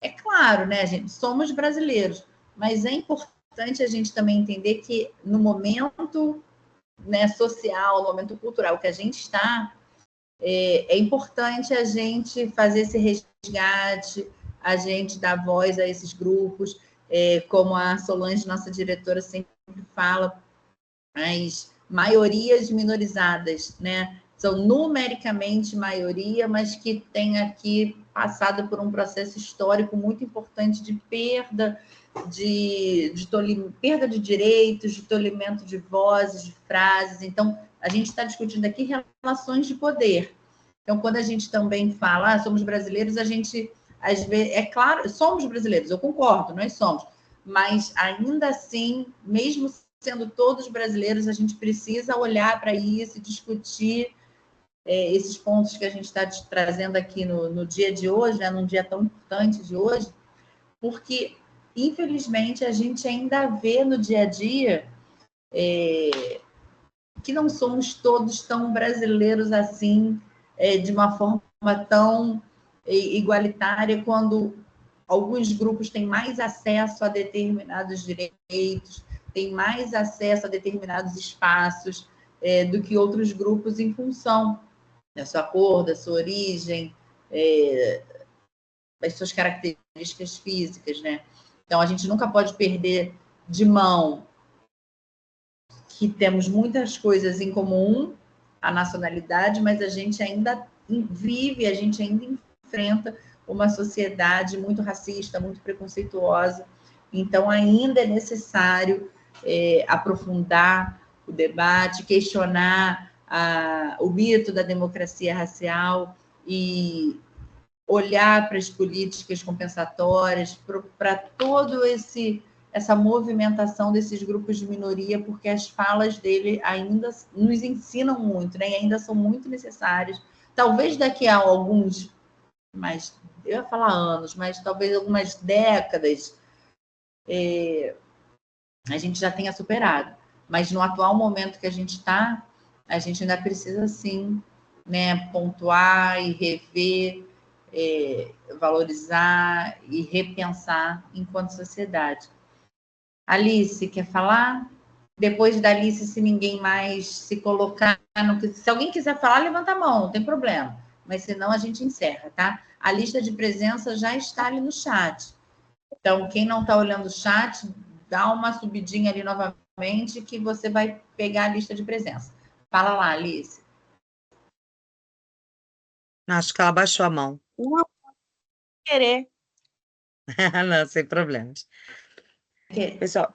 É claro, né, gente? Somos brasileiros, mas é importante a gente também entender que no momento, né, social, no momento cultural que a gente está, é importante a gente fazer esse resgate, a gente dar voz a esses grupos, como a Solange, nossa diretora, sempre fala, as maiorias minorizadas, né? São numericamente maioria, mas que tem aqui passado por um processo histórico muito importante de perda perda de direitos, de tolimento de vozes, de frases. Então, a gente está discutindo aqui relações de poder. Então, quando a gente também fala, somos brasileiros, a gente, às vezes, é claro, somos brasileiros, eu concordo, nós somos, mas ainda assim, mesmo sendo todos brasileiros, a gente precisa olhar para isso e discutir esses pontos que a gente está trazendo aqui no dia de hoje, né, num dia tão importante de hoje, porque, infelizmente, a gente ainda vê no dia a dia que não somos todos tão brasileiros assim, de uma forma tão igualitária, quando alguns grupos têm mais acesso a determinados direitos, têm mais acesso a determinados espaços do que outros grupos em função da sua cor, da sua origem, das suas características físicas, né? Então, a gente nunca pode perder de mão que temos muitas coisas em comum, a nacionalidade, mas a gente ainda vive, a gente ainda enfrenta uma sociedade muito racista, muito preconceituosa, Então, ainda é necessário aprofundar o debate, questionar o mito da democracia racial e olhar para as políticas compensatórias, para todo essa movimentação desses grupos de minoria, porque as falas dele ainda nos ensinam muito, né? E ainda são muito necessárias. Talvez daqui a alguns, mas eu ia falar anos, mas talvez algumas décadas, a gente já tenha superado. Mas no atual momento que a gente está, a gente ainda precisa, sim, né, pontuar e rever, valorizar e repensar enquanto sociedade. Alice, quer falar? Depois da Alice, se ninguém mais se colocar... Se alguém quiser falar, levanta a mão, não tem problema. Mas senão a gente encerra, tá? A lista de presença já está ali no chat. Então, quem não está olhando o chat, dá uma subidinha ali novamente que você vai pegar a lista de presença. Fala lá, Alice. Acho que ela baixou a mão. Não querer. Não, sem problemas. Pessoal,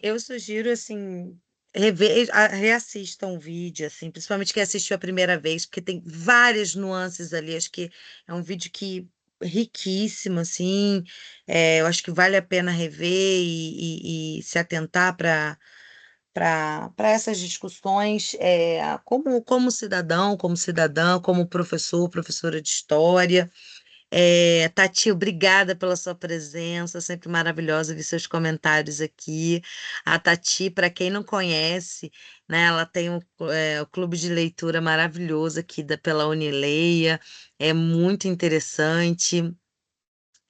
eu sugiro, assim, reassistam o vídeo, assim, principalmente quem assistiu a primeira vez, porque tem várias nuances ali, acho que é um vídeo que riquíssimo, assim, eu acho que vale a pena rever e se atentar para essas discussões, como cidadão, como cidadã, como professor, professora de história. Tati, obrigada pela sua presença, sempre maravilhosa ver seus comentários aqui. A Tati, para quem não conhece, né, ela tem o clube de leitura maravilhoso aqui pela Unileia, é muito interessante.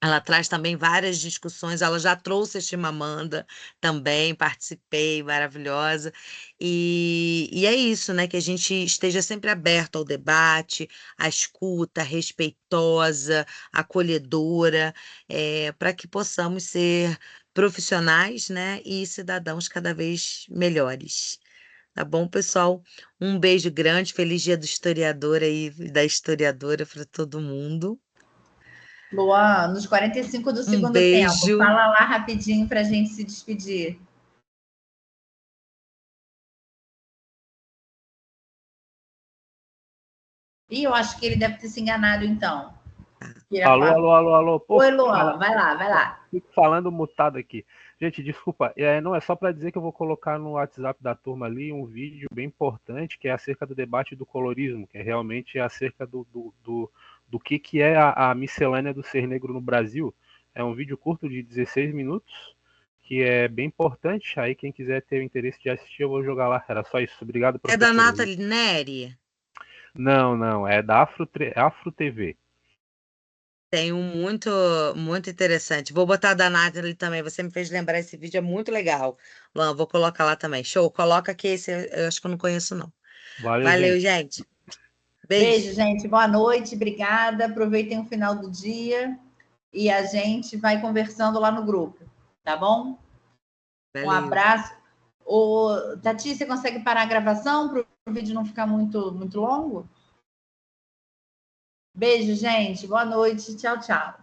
Ela traz também várias discussões, ela já trouxe a Chimamanda também, participei, maravilhosa. E é isso, né? Que a gente esteja sempre aberto ao debate, à escuta, respeitosa, acolhedora, para que possamos ser profissionais, né? E cidadãos cada vez melhores. Tá bom, pessoal? Um beijo grande, feliz dia do historiador aí, da historiadora para todo mundo. Luan, nos 45 do segundo tempo, Beijo. fala lá rapidinho para a gente se despedir. E eu acho que ele deve ter se enganado, então. Alô. Pô, Oi, Luan, vai lá. Fico falando mutado aqui. Gente, desculpa, não é só para dizer que eu vou colocar no WhatsApp da turma ali um vídeo bem importante, que é acerca do debate do colorismo, que é realmente acerca do que é a miscelânea do ser negro no Brasil. É um vídeo curto de 16 minutos, que é bem importante. Aí quem quiser ter o interesse de assistir, eu vou jogar lá. Era só isso. Obrigado, É da professor. Nathalie Neri? Não, é da Afro TV. Tem um muito, muito interessante. Vou botar da Nathalie também. Você me fez lembrar, esse vídeo é muito legal. Luan, vou colocar lá também. Show, coloca aqui esse, eu acho que eu não conheço, não. Valeu, gente. Beijo, gente. Boa noite, obrigada. Aproveitem o final do dia e a gente vai conversando lá no grupo, tá bom? Valeu. Um abraço. Tati, você consegue parar a gravação para o vídeo não ficar muito, muito longo? Beijo, gente. Boa noite. Tchau, tchau.